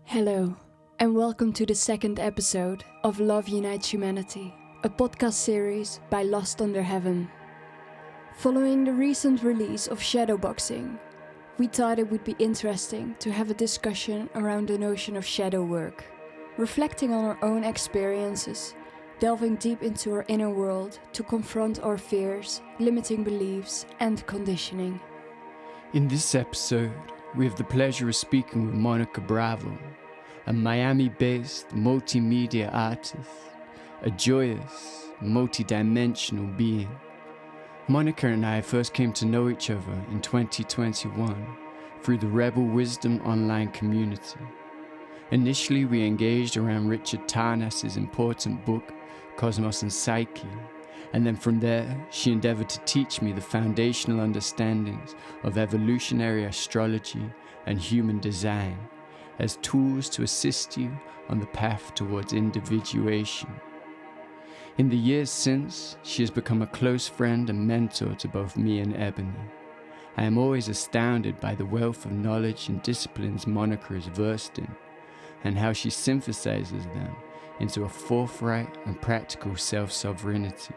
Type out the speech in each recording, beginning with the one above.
Hello, and welcome to the second episode of Love Unites Humanity, a podcast series by Lost Under Heaven. Following the recent release of Shadowboxing, we thought it would be interesting to have a discussion around the notion of shadow work, reflecting on our own experiences, delving deep into our inner world to confront our fears, limiting beliefs, and conditioning. In this episode, we have the pleasure of speaking with Monika Bravo, a Miami-based multimedia artist, a joyous, multi-dimensional being. Monika and I first came to know each other in 2021 through the Rebel Wisdom online community. Initially, we engaged around Richard Tarnas' important book, Cosmos and Psyche, and then from there, she endeavoured to teach me the foundational understandings of evolutionary astrology and human design as tools to assist you on the path towards individuation. In the years since, she has become a close friend and mentor to both me and Ebony. I am always astounded by the wealth of knowledge and disciplines Monika is versed in, and how she synthesizes them into a forthright and practical self-sovereignty.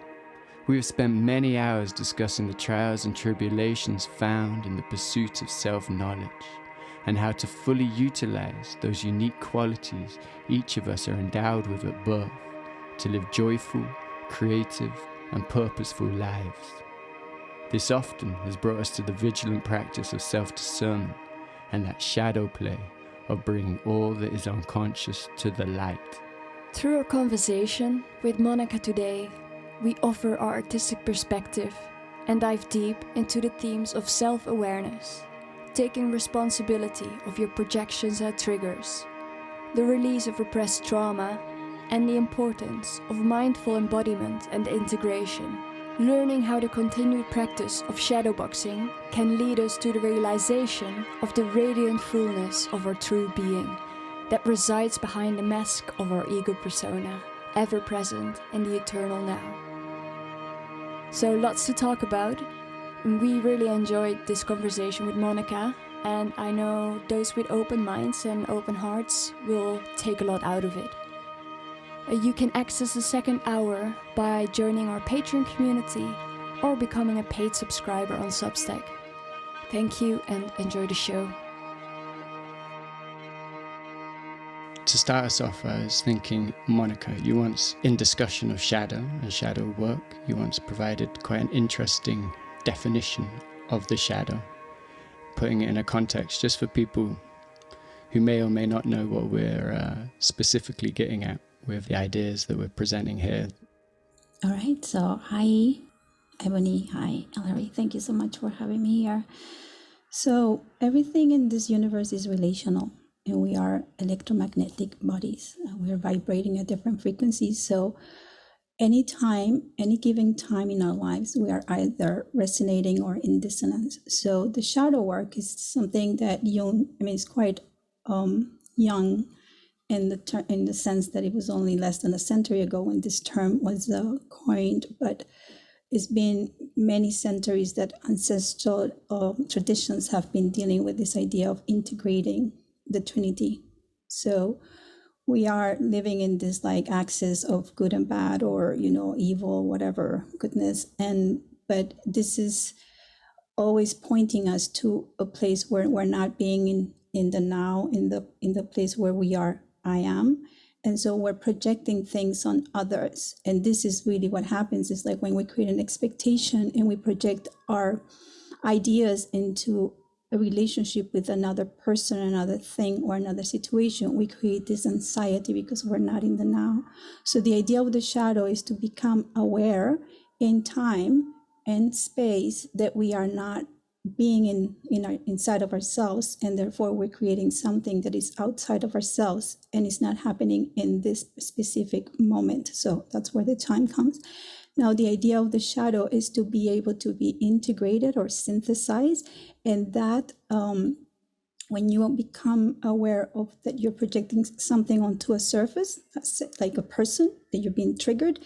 We have spent many hours discussing the trials and tribulations found in the pursuit of self-knowledge, and how to fully utilize those unique qualities each of us are endowed with at birth to live joyful, creative, and purposeful lives. This often has brought us to the vigilant practice of self-discernment and that shadow play of bringing all that is unconscious to the light. Through our conversation with Monika today, we offer our artistic perspective and dive deep into the themes of self-awareness, taking responsibility of your projections and triggers, the release of repressed trauma, and the importance of mindful embodiment and integration, learning how the continued practice of shadowboxing can lead us to the realization of the radiant fullness of our true being that resides behind the mask of our ego persona, ever present in the eternal now. So lots to talk about. We really enjoyed this conversation with Monika, and I know those with open minds and open hearts will take a lot out of it. You can access the second hour by joining our Patreon community or becoming a paid subscriber on Substack. Thank you and enjoy the show. To start us off, I was thinking, Monika, you once, in discussion of shadow and shadow work, you once provided quite an interesting definition of the shadow, putting it in a context just for people who may or may not know what we're specifically getting at with the ideas that we're presenting here. All right, so hi, Ebony, hi, Ellery. Thank you so much for having me here. So everything in this universe is relational, and we are electromagnetic bodies. We are vibrating at different frequencies. So any given time in our lives, we are either resonating or in dissonance. So the shadow work is something that it's quite young in the sense that it was only less than a century ago when this term was coined, but it's been many centuries that ancestral traditions have been dealing with this idea of integrating the Trinity. So we are living in this like axis of good and bad, or evil, whatever, goodness, but this is always pointing us to a place where we're not being in the now, in the place where we are I am. And so we're projecting things on others. And this is really what happens, is like when we create an expectation and we project our ideas into a relationship with another person, another thing, or another situation, we create this anxiety because we're not in the now. So the idea of the shadow is to become aware in time and space that we are not being inside of ourselves, and therefore we're creating something that is outside of ourselves and is not happening in this specific moment. So that's where the time comes. Now, the idea of the shadow is to be able to be integrated or synthesized, and that when you become aware of that you're projecting something onto a surface, like a person, that you're being triggered,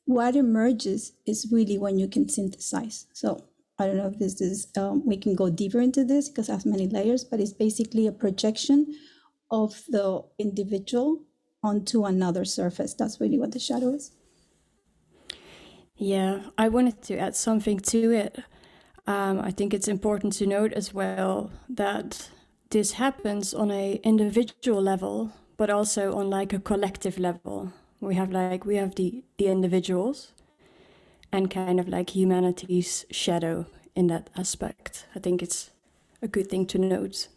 what emerges is really when you can synthesize. So I don't know if this is, we can go deeper into this because it has many layers, but it's basically a projection of the individual onto another surface. That's really what the shadow is. Yeah, I wanted to add something to it. I think it's important to note as well that this happens on a individual level, but also on like a collective level. We have the individuals and kind of like humanity's shadow in that aspect. I think it's a good thing to note.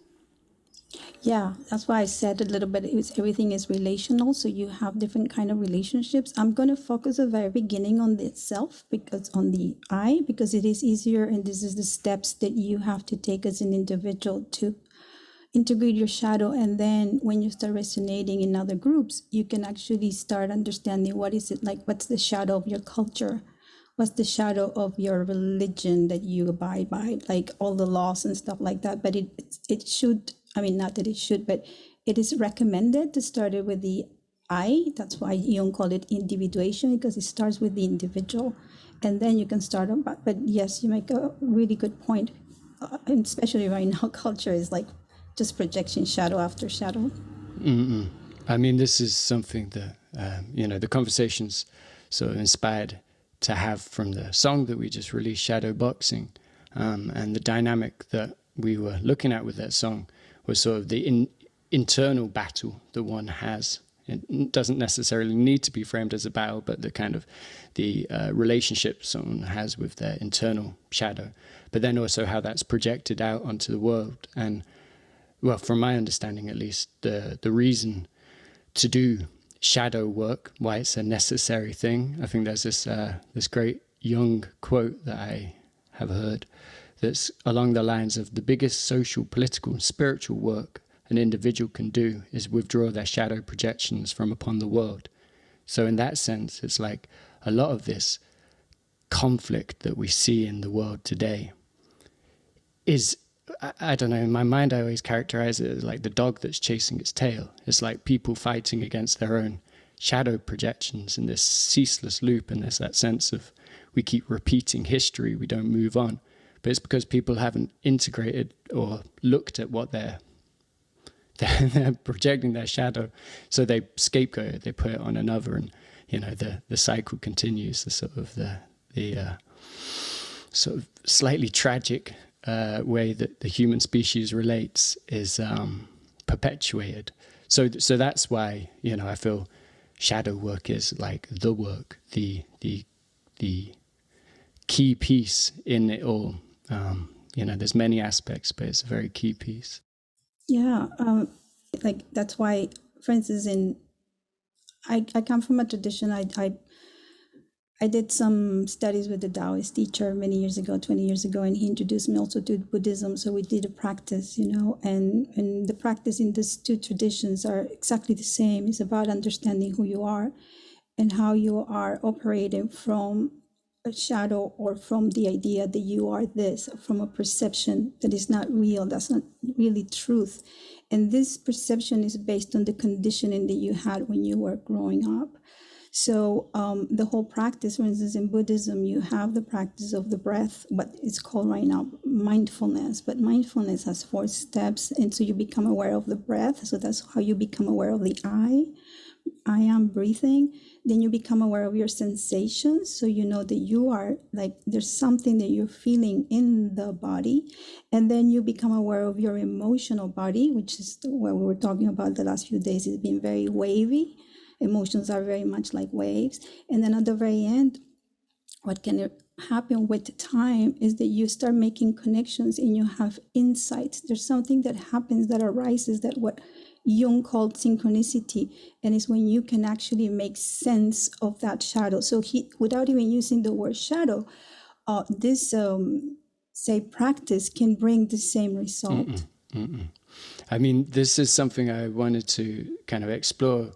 Yeah, that's why I said a little bit, everything is relational. So you have different kind of relationships. I'm going to focus at the very beginning on the self, because on the I, because it is easier. And this is the steps that you have to take as an individual to integrate your shadow. And then when you start resonating in other groups, you can actually start understanding what is it like, what's the shadow of your culture, what's the shadow of your religion that you abide by, like all the laws and stuff like that. But it should, I mean, not that it should, but it is recommended to start it with the I. That's why Jung called it individuation, because it starts with the individual, and then you can start on. But yes, you make a really good point, and especially right now, culture is like just projection, shadow after shadow. I mean, this is something that the conversations sort of inspired to have from the song that we just released, Shadowboxing, and the dynamic that we were looking at with that song was sort of the internal battle that one has. It doesn't necessarily need to be framed as a battle, but the kind of the relationship someone has with their internal shadow, but then also how that's projected out onto the world. And well, from my understanding at least, the reason to do shadow work, why it's a necessary thing. I think there's this great Jung quote that I have heard that's along the lines of: the biggest social, political, and spiritual work an individual can do is withdraw their shadow projections from upon the world. So in that sense, it's like a lot of this conflict that we see in the world today is, I don't know, in my mind I always characterize it as like the dog that's chasing its tail. It's like people fighting against their own shadow projections in this ceaseless loop, and there's that sense of we keep repeating history, we don't move on. But it's because people haven't integrated or looked at what they're projecting their shadow, so they scapegoat it, they put it on another, and the cycle continues. The sort of the sort of slightly tragic way that the human species relates is perpetuated. So that's why I feel shadow work is like the work, the key piece in it all. There's many aspects, but it's a very key piece. Yeah, like that's why, for instance, I come from a tradition. I did some studies with the Taoist teacher many years ago, 20 years ago, and he introduced me also to Buddhism. So we did a practice, and the practice in these two traditions are exactly the same. It's about understanding who you are and how you are operating from a shadow or from the idea that you are this, from a perception that is not real, that's not really truth. And this perception is based on the conditioning that you had when you were growing up. So the whole practice, for instance, in Buddhism, you have the practice of the breath, what it's called right now mindfulness. But mindfulness has 4 steps. And so you become aware of the breath. So that's how you become aware of the I am breathing. Then you become aware of your sensations. So you know that you are like, there's something that you're feeling in the body. And then you become aware of your emotional body, which is what we were talking about the last few days. It's been very wavy. Emotions are very much like waves. And then at the very end, what can happen with time is that you start making connections and you have insights. There's something that happens, that arises, that what Jung called synchronicity, and it's when you can actually make sense of that shadow. So he, without even using the word shadow, this say practice can bring the same result. I mean, this is something I wanted to kind of explore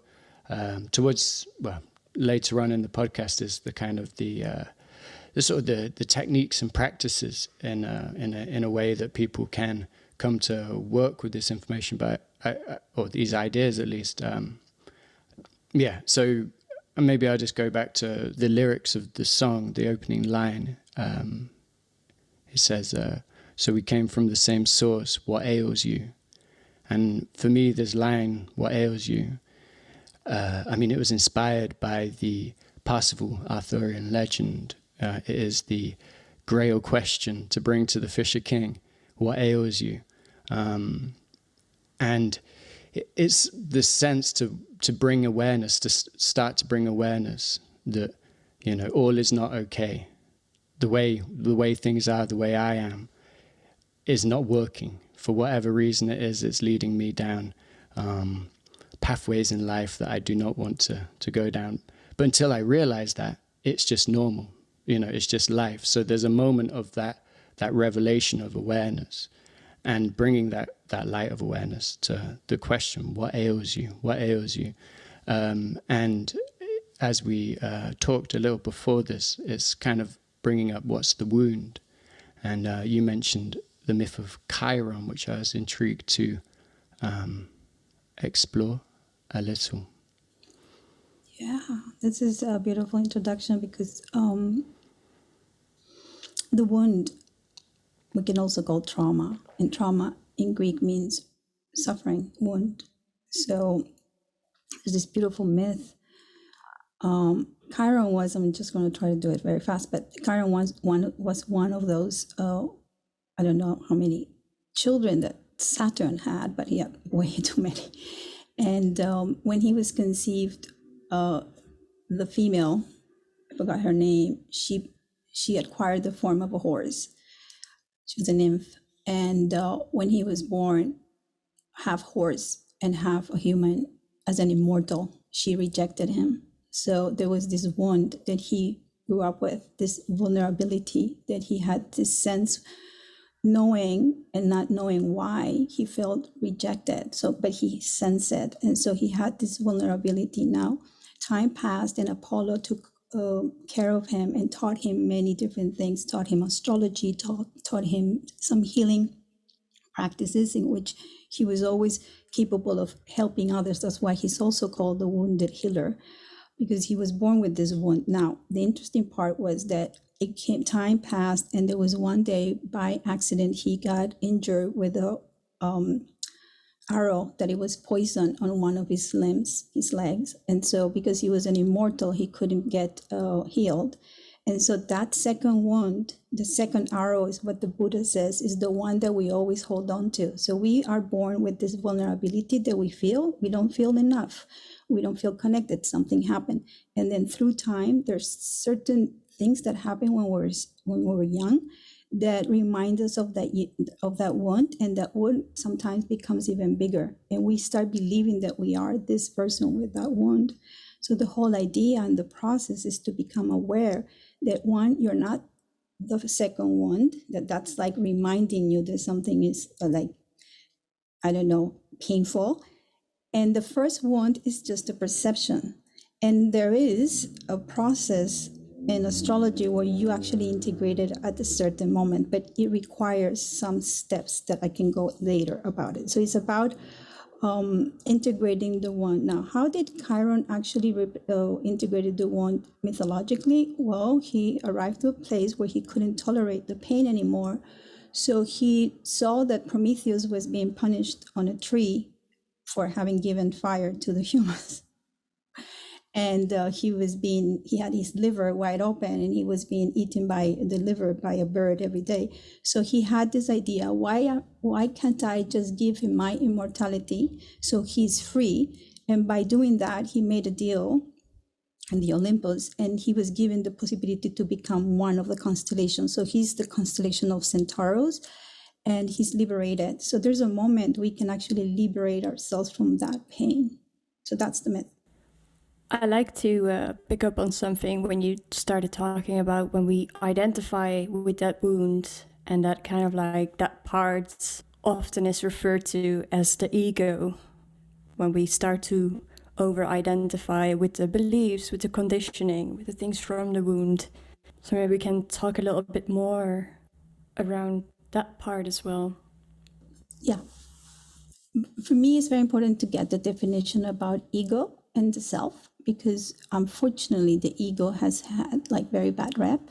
towards, well, later on in the podcast, is the kind of the sort of the techniques and practices in a way that people can come to work with this information, or these ideas at least. So maybe I'll just go back to the lyrics of the song, the opening line. It says, so we came from the same source, what ails you? And for me, this line, "What ails you?" It was inspired by the Parsifal Arthurian legend. It is the Grail question to bring to the Fisher King. What ails you? And it's the sense to bring awareness, to start to bring awareness that, all is not okay. The way things are, the way I am, is not working. For whatever reason it is, it's leading me down pathways in life that I do not want to go down. But until I realize that, it's just normal. It's just life. So there's a moment of that revelation of awareness, and bringing that light of awareness to the question, what ails you? What ails you? And as we talked a little before this, it's kind of bringing up what's the wound. And you mentioned the myth of Chiron, which I was intrigued to explore a little. Yeah, this is a beautiful introduction because the wound, we can also call trauma. And trauma in Greek means suffering, wound. So there's this beautiful myth. Chiron was, I'm just going to try to do it very fast, but Chiron was one of those, I don't know how many children that Saturn had, but he had way too many. And when he was conceived, the female, I forgot her name, she acquired the form of a horse. She was a nymph. And when he was born, half horse and half a human, as an immortal, she rejected him. So there was this wound that he grew up with, this vulnerability that he had, this sense, knowing and not knowing why he felt rejected. So, but he sensed it. And so he had this vulnerability. Now, time passed and Apollo took care of him and taught him many different things, taught him astrology, taught him some healing practices in which he was always capable of helping others. That's why he's also called the wounded healer, because he was born with this wound. Now, the interesting part was that time passed, and there was one day by accident he got injured with a arrow, that it was poison on one of his limbs, his legs. And so because he was an immortal, he couldn't get healed. And so that second wound, the second arrow, is what the Buddha says is the one that we always hold on to. So we are born with this vulnerability that we don't feel enough. We don't feel connected. Something happened. And then through time, there's certain things that happen when we're young that remind us of that wound, and that wound sometimes becomes even bigger. And we start believing that we are this person with that wound. So the whole idea and the process is to become aware that, one, you're not the second wound, that's like reminding you that something is painful. And the first wound is just a perception. And there is a process in astrology where you actually integrate it at a certain moment, but it requires some steps that I can go later about it. So it's about integrating the wound. Now, how did Chiron actually integrate the wound mythologically? Well, he arrived to a place where he couldn't tolerate the pain anymore. So he saw that Prometheus was being punished on a tree for having given fire to the humans. And he had his liver wide open, and he was being eaten by a bird every day. So he had this idea, why can't I just give him my immortality so he's free? And by doing that, he made a deal in the Olympus, and he was given the possibility to become one of the constellations. So he's the constellation of Centaurus, and he's liberated. So there's a moment we can actually liberate ourselves from that pain. So that's the myth. I like to pick up on something when you started talking about when we identify with that wound, and that kind of like that part often is referred to as the ego. When we start to over-identify with the beliefs, with the conditioning, with the things from the wound. So maybe we can talk a little bit more around that part as well. Yeah. For me, it's very important to get the definition about ego and the self, because unfortunately the ego has had like very bad rep.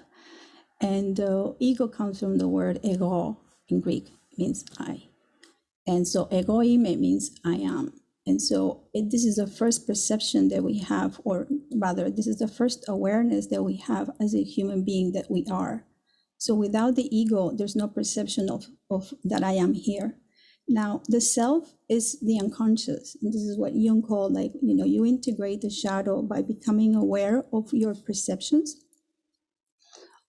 And ego comes from the word ego in Greek, means I. And so egoim, it means I am. And so this is the first perception that we have, or rather, this is the first awareness that we have as a human being that we are. So without the ego, there's no perception of that I am here. Now, the self is the unconscious. And this is what Jung called, like, you integrate the shadow by becoming aware of your perceptions,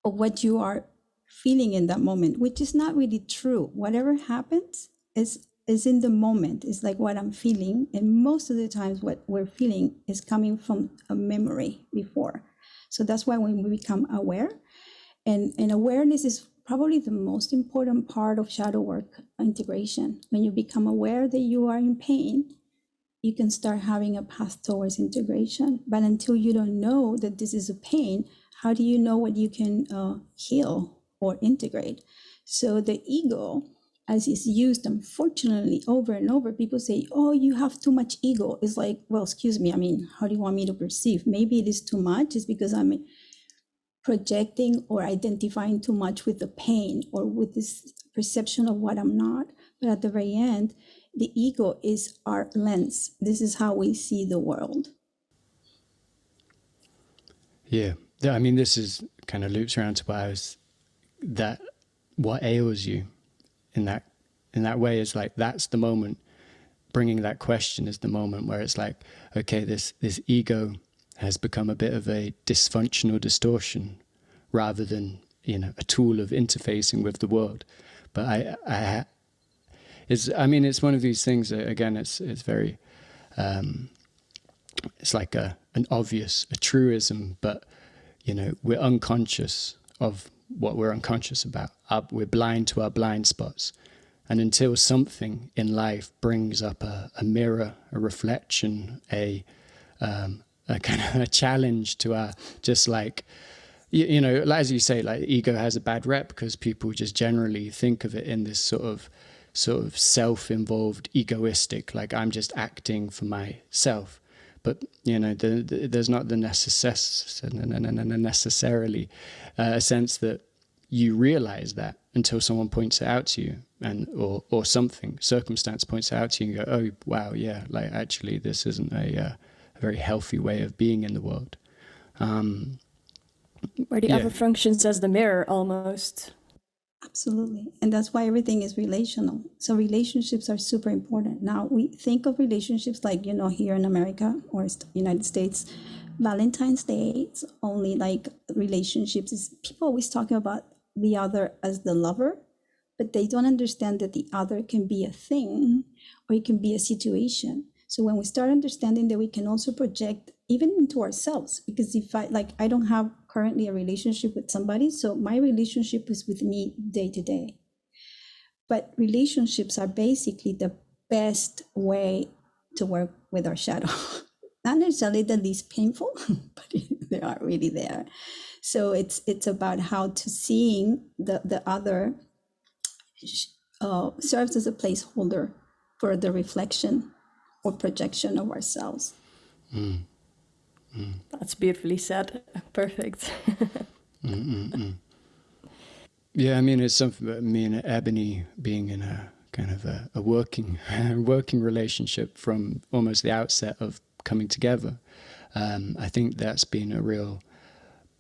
of what you are feeling in that moment, which is not really true. Whatever happens is in the moment. It's like what I'm feeling. And most of the times what we're feeling is coming from a memory before. So that's why when we become aware, and awareness is probably the most important part of shadow work integration. When you become aware that you are in pain, you can start having a path towards integration. But until you don't know that this is a pain, how do you know what you can heal or integrate? So the ego, as is used, unfortunately, over and over, people say, oh, you have too much ego. It's like, well, excuse me, I mean, how do you want me to perceive? Maybe it is too much. It's because I'm projecting or identifying too much with the pain or with this perception of what I'm not. But at the very end, the ego is our lens. This is how we see the world. Yeah. I mean, this is kind of loops around to what ails you in that way is like, that's the moment. Bringing that question is the moment where it's like, okay, this ego has become a bit of a dysfunctional distortion rather than, a tool of interfacing with the world. But it's one of these things that, again, it's very, it's like an obvious, a truism, but, we're unconscious of what we're unconscious about. We're blind to our blind spots. And until something in life brings up a mirror, a reflection, a kind of a challenge to our, just like, as you say, like ego has a bad rep because people just generally think of it in this sort of self-involved, egoistic, like I'm just acting for myself. But, there's not the necessarily a sense that you realize that until someone points it out to you, or something, circumstance points it out to you and go, oh, wow, yeah, like actually this isn't a very healthy way of being in the world. Where the other functions as the mirror almost. Absolutely. And that's why everything is relational. So relationships are super important. Now we think of relationships like, here in America or United States, Valentine's Day, it's only like relationships. People always talking about the other as the lover, but they don't understand that the other can be a thing or it can be a situation. So when we start understanding that we can also project even into ourselves, because if I don't have currently a relationship with somebody, so my relationship is with me day to day. But relationships are basically the best way to work with our shadow. Not necessarily the least painful, but they are really there. So it's about how to seeing the other serves as a placeholder for the reflection or projection of ourselves. That's beautifully said. Perfect. Yeah, I mean, it's something that me and Ebony being in a kind of a working relationship from almost the outset of coming together. I think that's been a real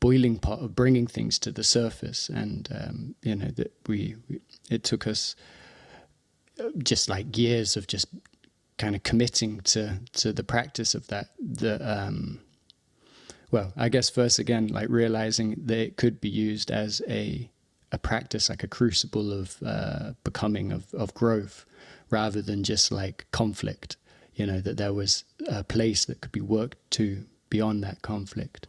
boiling pot of bringing things to the surface, and that it took us just like years of just kind of committing to the practice of that. Well, I guess first again, like realizing that it could be used as a practice, like a crucible of becoming, of growth, rather than just like conflict. That there was a place that could be worked to beyond that conflict.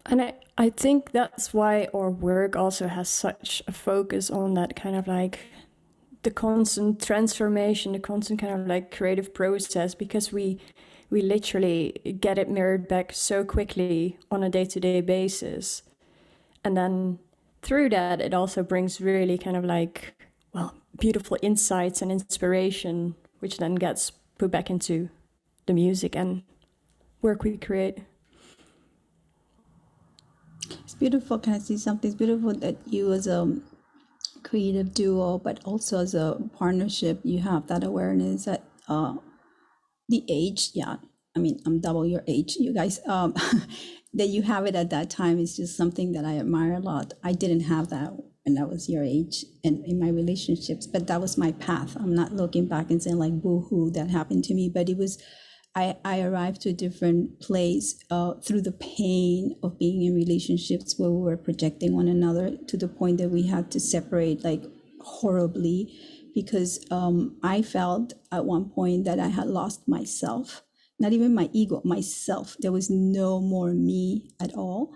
And I think that's why our work also has such a focus on that kind of like the constant transformation, the constant kind of like creative process, because we literally get it mirrored back so quickly on a day-to-day basis. And then through that, it also brings really kind of like, well, beautiful insights and inspiration, which then gets put back into the music and work we create. It's beautiful. Can I see something? It's beautiful that you as a creative duo, but also as a partnership, you have that awareness that the age, yeah, I mean, I'm double your age, you guys, that you have it at that time is just something that I admire a lot. I didn't have that when I was your age and in my relationships, but that was my path. I'm not looking back and saying like, boo-hoo, that happened to me, but it was, I arrived to a different place through the pain of being in relationships where we were projecting one another to the point that we had to separate like horribly, because I felt at one point that I had lost myself, not even my ego, myself. There was no more me at all.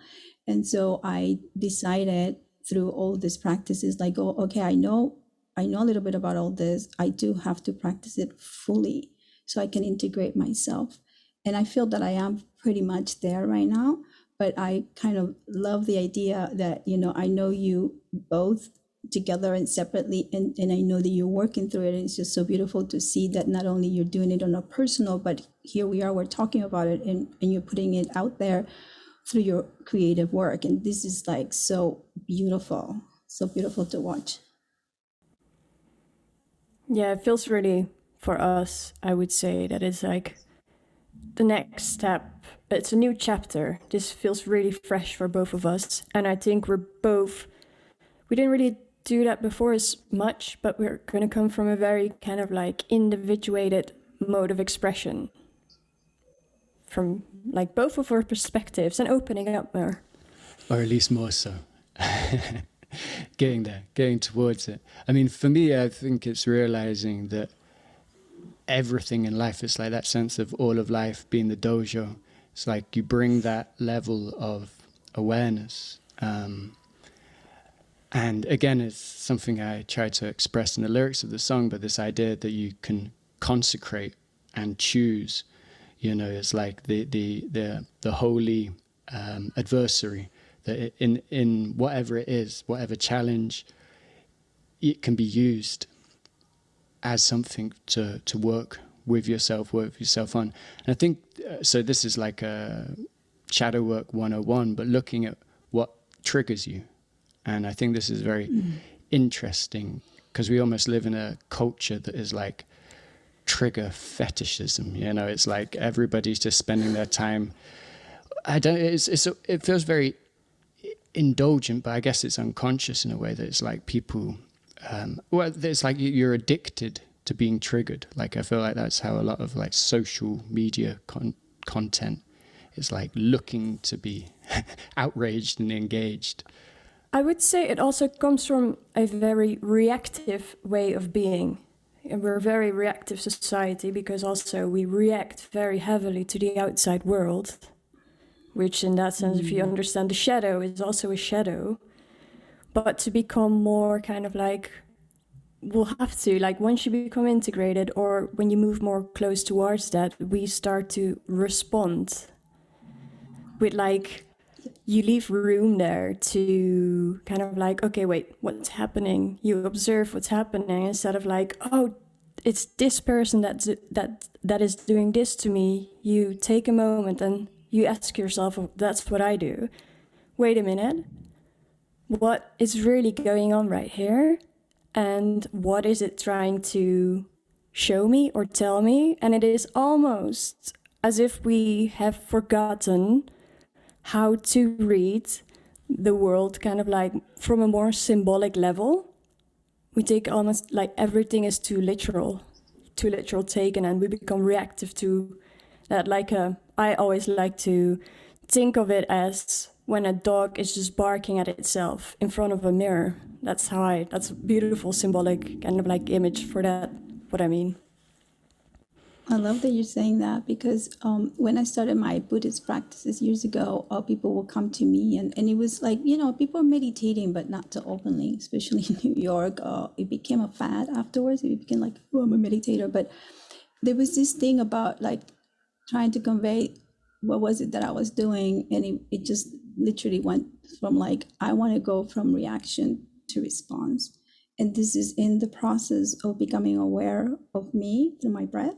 And so I decided through all these practices, like, oh, okay, I know a little bit about all this. I do have to practice it fully so I can integrate myself. And I feel that I am pretty much there right now, but I kind of love the idea that, you know, I know you both together and separately, and I know that you're working through it. And it's just so beautiful to see that not only you're doing it on a personal, but here we are, we're talking about it, and you're putting it out there through your creative work. And this is like so beautiful to watch. Yeah, it feels really, for us, I would say that it's like the next step. It's a new chapter. This feels really fresh for both of us. And I think we didn't really do that before as much, but we're going to come from a very kind of like individuated mode of expression from like both of our perspectives and opening up more. Or at least more so. Getting there, getting towards it. I mean, for me, I think it's realizing that everything in life is like that sense of all of life being the dojo. It's like you bring that level of awareness. And again, it's something I try to express in the lyrics of the song, but this idea that you can consecrate and choose, you know, it's like the holy adversary, that in whatever it is, whatever challenge, it can be used as something to work with yourself on. And I think, so this is like a shadow work 101, but looking at what triggers you. And I think this is very interesting, because we almost live in a culture that is like trigger fetishism. You know, it's like everybody's just spending their time. It feels very indulgent, but I guess it's unconscious in a way that it's like people, it's like you're addicted to being triggered. Like I feel like that's how a lot of like social media content is like looking to be outraged and engaged. I would say it also comes from a very reactive way of being. And we're a very reactive society because also we react very heavily to the outside world, which in that sense, if you understand the shadow, is also a shadow. But to become more kind of like, we'll have to, like once you become integrated or when you move more close towards that, we start to respond with like, you leave room there to kind of like, okay, wait, what's happening? You observe what's happening instead of like, oh, it's this person that is doing this to me. You take a moment and you ask yourself, oh, that's what I do. Wait a minute. What is really going on right here? And what is it trying to show me or tell me? And it is almost as if we have forgotten how to read the world kind of like from a more symbolic level. We take almost like everything is too literal taken, and we become reactive to that. Like I always like to think of it as when a dog is just barking at itself in front of a mirror. That's a beautiful symbolic kind of like image for that, what I mean. I love that you're saying that, because when I started my Buddhist practices years ago, people will come to me and it was like, you know, people are meditating, but not so openly, especially in New York. It became a fad afterwards. It became like, oh, I'm a meditator. But there was this thing about like trying to convey what was it that I was doing. And it just literally went from like, I want to go from reaction to response. And this is in the process of becoming aware of me through my breath.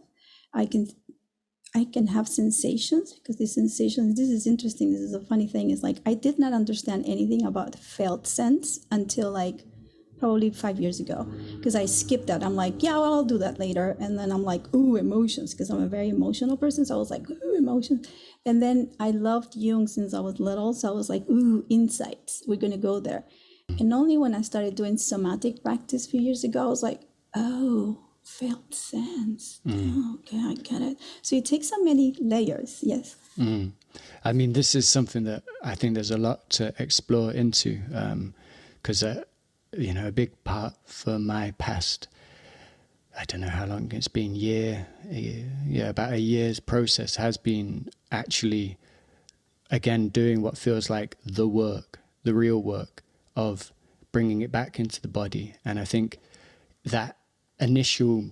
I can have sensations, because the sensations, this is interesting. This is a funny thing. Is like, I did not understand anything about felt sense until like probably 5 years ago, because I skipped that. I'm like, yeah, well, I'll do that later. And then I'm like, ooh, emotions, because I'm a very emotional person. So I was like, ooh, emotions. And then I loved Jung since I was little. So I was like, ooh, insights. We're going to go there. And only when I started doing somatic practice a few years ago, I was like, oh, felt sense. Oh, okay, I get it. So it takes so many layers. Yes. I mean, this is something that I think there's a lot to explore into, because, you know, a big part for my past, I don't know how long it's been, about a year's process has been actually, again, doing what feels like the work, the real work of bringing it back into the body. And I think that initial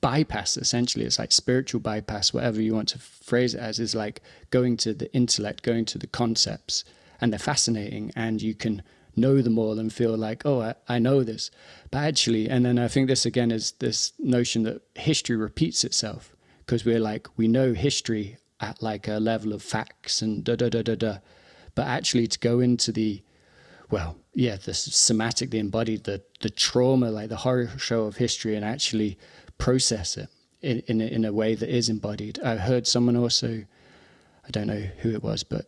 bypass, essentially, it's like spiritual bypass, whatever you want to phrase it as, is like going to the intellect, going to the concepts, and they're fascinating, and you can know them all and feel like, oh, I know this. But actually, and then I think this again is this notion that history repeats itself, because we're like, we know history at like a level of facts and but actually to go into the, well, yeah, the somatic, the embodied, the trauma, like the horror show of history, and actually process it in a way that is embodied. I heard someone also, I don't know who it was, but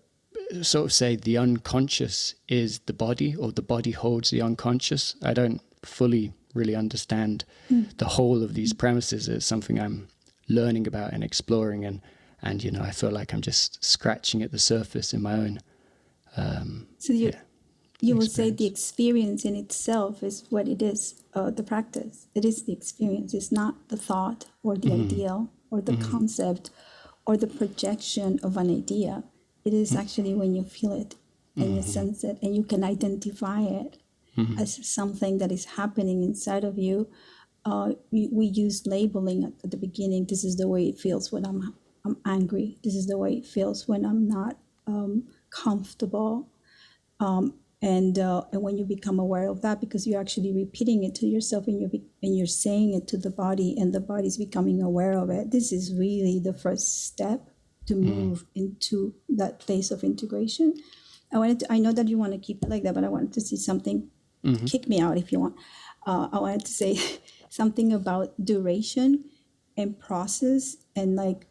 sort of say the unconscious is the body, or the body holds the unconscious. I don't fully really understand the whole of these premises. It's something I'm learning about and exploring, and you know, I feel like I'm just scratching at the surface in my own you will say the experience in itself is what it is, the practice. It is the experience. It's not the thought or the ideal or the concept or the projection of an idea. It is actually when you feel it and you sense it and you can identify it as something that is happening inside of you. We use labeling at the beginning. This is the way it feels when I'm angry. This is the way it feels when I'm not comfortable. And when you become aware of that, because you're actually repeating it to yourself and you're saying it to the body, and the body's becoming aware of it, this is really the first step to move into that place of integration. I know that you want to keep it like that, but I wanted to see something. Kick me out if you want. I wanted to say something about duration and process, and like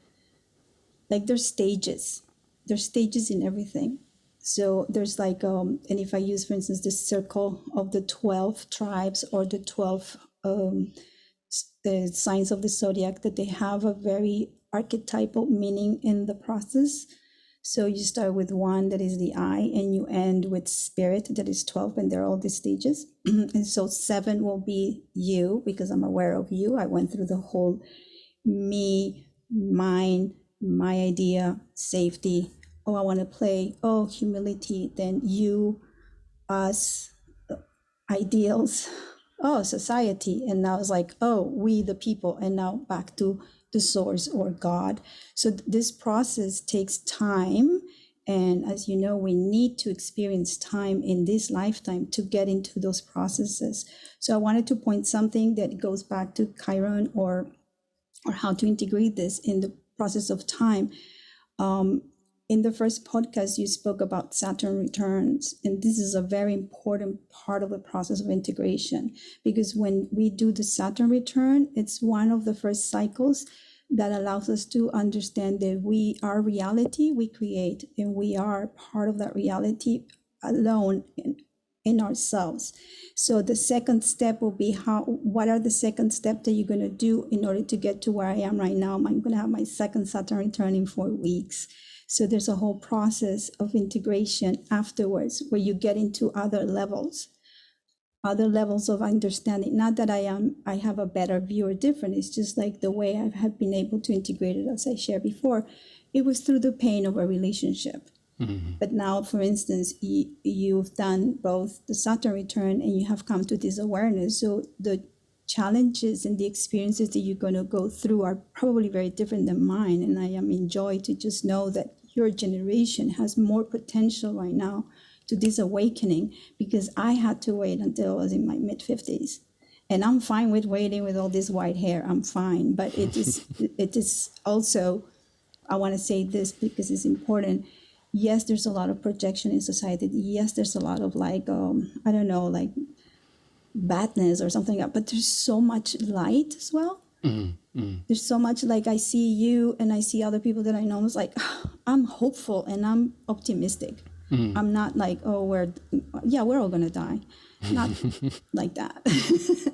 there's stages. There's stages in everything. So there's like, and if I use, for instance, this circle of the 12 tribes or the 12 the signs of the zodiac, that they have a very archetypal meaning in the process. So you start with 1, that is the I, and you end with spirit, that is 12, and there are all these stages. And so 7 will be you, because I'm aware of you. I went through the whole me, mine, my idea, safety. Oh, I want to play. Oh, humility. Then you, us, ideals. Oh, society. And now it's like, oh, we, the people. And now back to the source or God. So this process takes time. And as you know, we need to experience time in this lifetime to get into those processes. So I wanted to point something that goes back to Chiron, or how to integrate this in the process of time. In the first podcast, you spoke about Saturn returns, and this is a very important part of the process of integration, because when we do the Saturn return, it's one of the first cycles that allows us to understand that our reality we create, and we are part of that reality alone in ourselves. So the second step will be what are the second step that you're going to do in order to get to where I am right now? I'm going to have my second Saturn return in 4 weeks. So there's a whole process of integration afterwards where you get into other levels of understanding. Not that I have a better view or different. It's just like the way I have been able to integrate it, as I shared before, it was through the pain of a relationship. But now, for instance, you've done both the Saturn return and you have come to this awareness. So the challenges and the experiences that you're going to go through are probably very different than mine. And I am in joy to just know that your generation has more potential right now to this awakening, because I had to wait until I was in my mid-50s. And I'm fine with waiting with all this white hair. I'm fine. But it is also, I want to say this because it's important. yes, there's a lot of projection in society. Yes, there's a lot of like, I don't know, like badness or something, but there's so much light as well. There's so much, like I see you and I see other people that I know. It's like, I'm hopeful and I'm optimistic. I'm not like, oh, we're all gonna die. Not like that.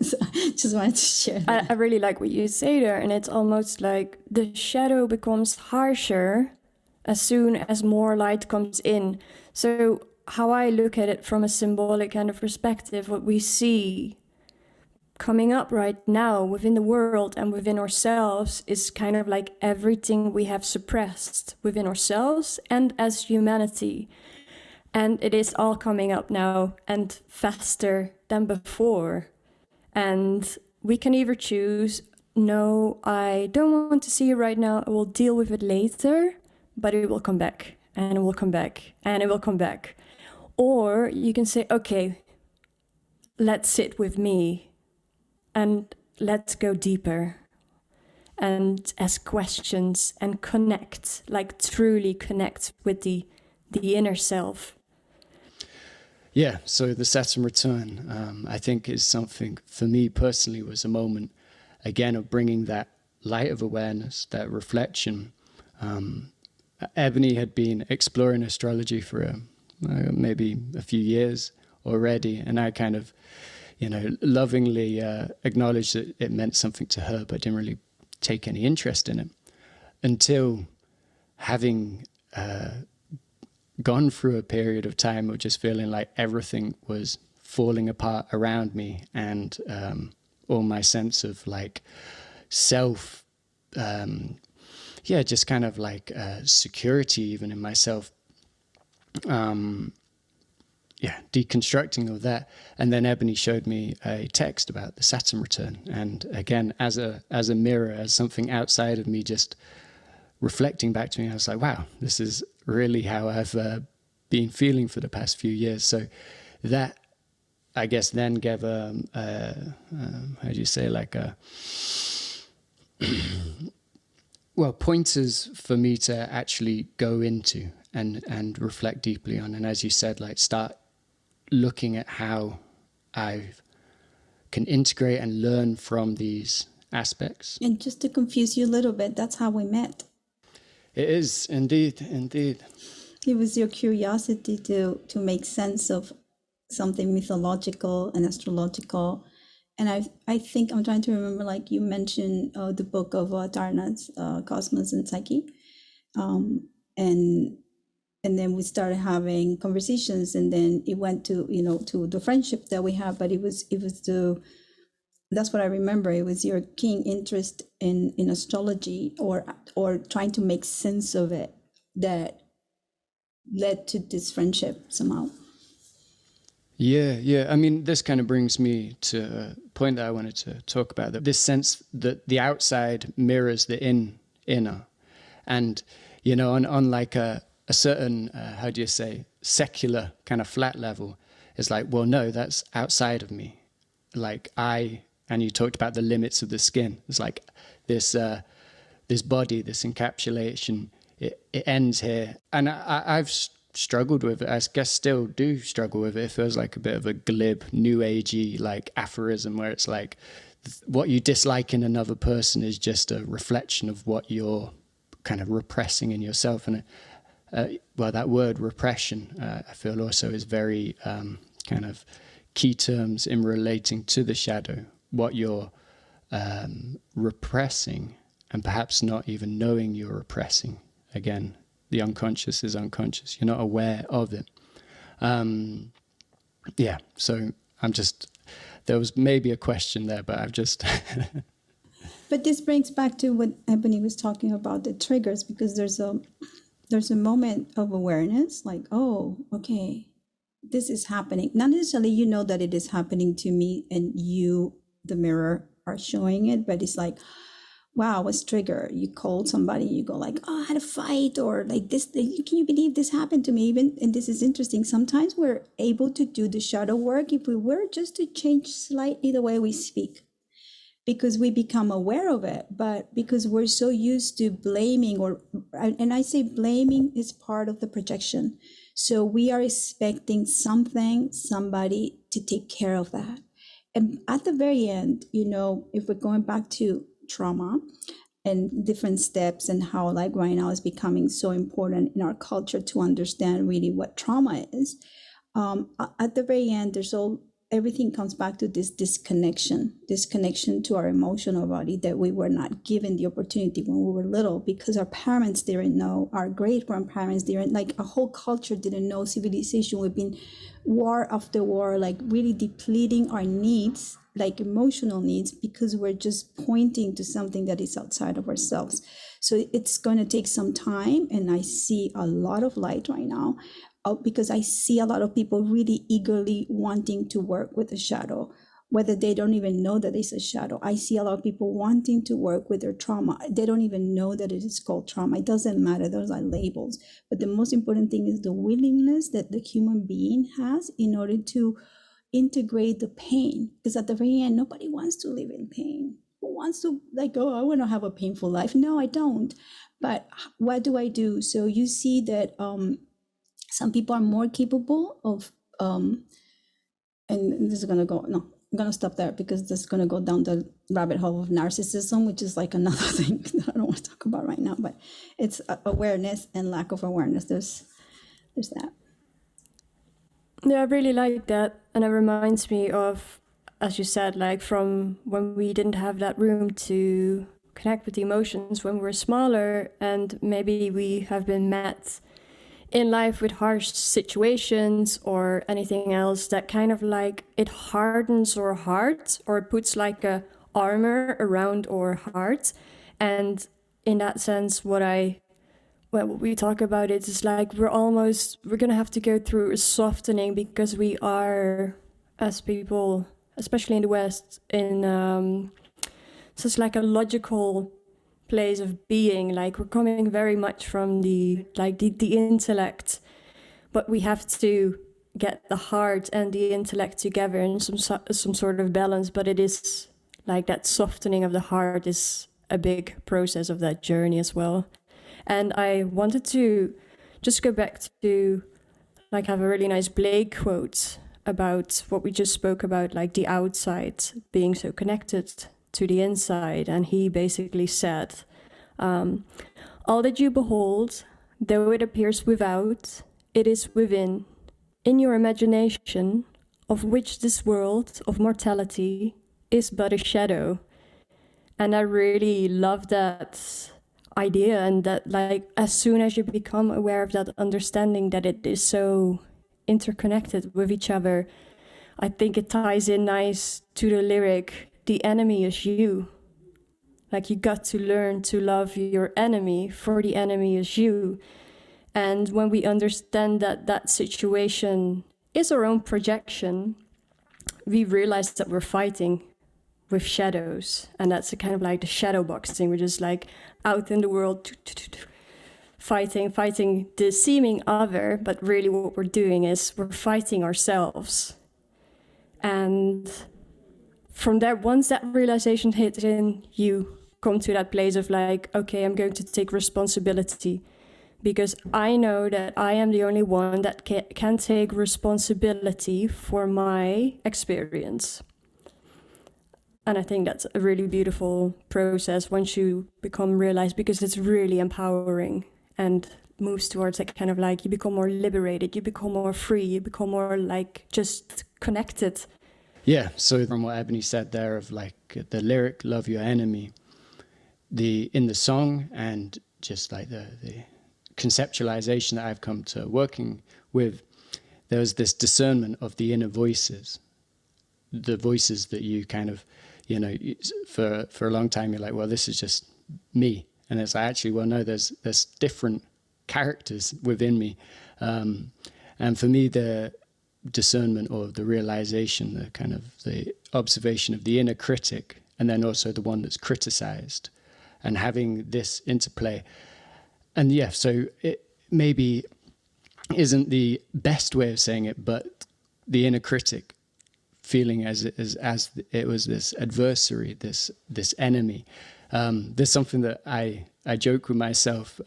So just wanted to share that. I really like what you say there, and it's almost like the shadow becomes harsher as soon as more light comes in. So how I look at it from a symbolic kind of perspective, what we see coming up right now within the world and within ourselves is kind of like everything we have suppressed within ourselves and as humanity. And it is all coming up now and faster than before. And we can either choose, no, I don't want to see it right now, I will deal with it later, but it will come back, and it will come back, and it will come back. Or you can say, okay, let's sit with me, and let's go deeper, and ask questions, and connect, like truly connect with the inner self. Yeah, so the Saturn return, I think is something, for me personally, was a moment, again, of bringing that light of awareness, that reflection. Ebony had been exploring astrology for maybe a few years already, and I kind of, lovingly acknowledged that it meant something to her, but didn't really take any interest in it until having gone through a period of time of just feeling like everything was falling apart around me, and all my sense of like self, just kind of like security even in myself, deconstructing all that. And then Ebony showed me a text about the Saturn return, and again, as a mirror, as something outside of me just reflecting back to me, I was like, wow, this is really how I've been feeling for the past few years. So that, I guess, then gave how do you say, like pointers for me to actually go into and reflect deeply on. And as you said, like start looking at how I can integrate and learn from these aspects. And just to confuse you a little bit, that's how we met. It is, indeed. It was your curiosity to make sense of something mythological and astrological. And I think I'm trying to remember, like you mentioned the book of Tarnas, Cosmos and Psyche. And then we started having conversations, and then it went to, to the friendship that we have. But it was that's what I remember. It was your keen interest in astrology or trying to make sense of it that led to this friendship somehow. Yeah. I mean, this kind of brings me to a point that I wanted to talk about, that this sense that the outside mirrors the inner. And, on like a certain, how do you say, secular kind of flat level, it's like, well, no, that's outside of me. Like and you talked about the limits of the skin. It's like this body, this encapsulation, it ends here. And I've struggled with it. I guess still do struggle with it. It feels like a bit of a glib, new agey, like aphorism, where it's like what you dislike in another person is just a reflection of what you're kind of repressing in yourself. And that word repression, I feel also is very kind of key terms in relating to the shadow, what you're repressing, and perhaps not even knowing you're repressing. Again, the unconscious is unconscious. You're not aware of it. So there was maybe a question there, but I've just... But this brings back to what Ebony was talking about, the triggers, because there's a moment of awareness, like, oh, okay, this is happening. Not necessarily you know that it is happening to me and you, the mirror, are showing it, but it's like, wow, what's trigger? You called somebody, you go like, oh, I had a fight, or like this, can you believe this happened to me? Even, and this is interesting, sometimes we're able to do the shadow work if we were just to change slightly the way we speak. because we become aware of it, but because we're so used to blaming, and I say blaming is part of the projection. So we are expecting somebody to take care of that. And at the very end, if we're going back to trauma and different steps, and how like right now is becoming so important in our culture to understand really what trauma is, at the very end, everything comes back to this disconnection to our emotional body that we were not given the opportunity when we were little, because our parents didn't know, our great grandparents didn't, like a whole culture didn't know civilization. We've been war after war, like really depleting our needs, like emotional needs, because we're just pointing to something that is outside of ourselves. So it's going to take some time, and I see a lot of light right now, because I see a lot of people really eagerly wanting to work with the shadow, whether they don't even know that it's a shadow. I see a lot of people wanting to work with their trauma. They don't even know that it is called trauma. It doesn't matter. Those are labels. But the most important thing is the willingness that the human being has in order to integrate the pain. Because at the very end, nobody wants to live in pain. Who wants to I want to have a painful life? No, I don't. But what do I do? So you see that some people are more capable of, and this is going to go, no, I'm going to stop there, because this is going to go down the rabbit hole of narcissism, which is like another thing that I don't want to talk about right now, but it's awareness and lack of awareness. There's that. Yeah, I really like that. And it reminds me of, as you said, like from when we didn't have that room to connect with the emotions when we were smaller, and maybe we have been met in life with harsh situations or anything else that kind of like it hardens our heart, or it puts like a armor around our heart. And in that sense, what we talk about it is like we're gonna have to go through a softening, because we are, as people, especially in the West, in such like a logical place of being. Like we're coming very much from the intellect, but we have to get the heart and the intellect together in some sort of balance. But it is like that softening of the heart is a big process of that journey as well. And I wanted to just go back to like have a really nice Blake quote about what we just spoke about, like the outside being so connected to the inside. And he basically said, all that you behold, though it appears without, it is within, in your imagination, of which this world of mortality is but a shadow. And I really love that idea, and that like as soon as you become aware of that understanding that it is so interconnected with each other, I think it ties in nice to the lyric, the enemy is you. Like you got to learn to love your enemy, for the enemy is you. And when we understand that that situation is our own projection, we realize that we're fighting with shadows. And that's a kind of like the shadowboxing. We're just like out in the world, fighting the seeming other, but really what we're doing is we're fighting ourselves. And from there, once that realization hits in, you come to that place of like, okay, I'm going to take responsibility, because I know that I am the only one that can take responsibility for my experience. And I think that's a really beautiful process once you realize, because it's really empowering and moves towards that kind of like, you become more liberated, you become more free, you become more like just connected. Yeah, so from what Ebony said there of like the lyric, love your enemy, in the song, and just like the conceptualization that I've come to working with, there was this discernment of the inner voices, the voices that you kind of, for a long time you're like, well, this is just me. And it's like, actually, well, no, there's different characters within me. And for me, the discernment or the realization, the kind of the observation of the inner critic, and then also the one that's criticized, and having this interplay. And yeah, so it maybe isn't the best way of saying it, but the inner critic feeling as it was this adversary, this enemy. There's something that I joke with myself.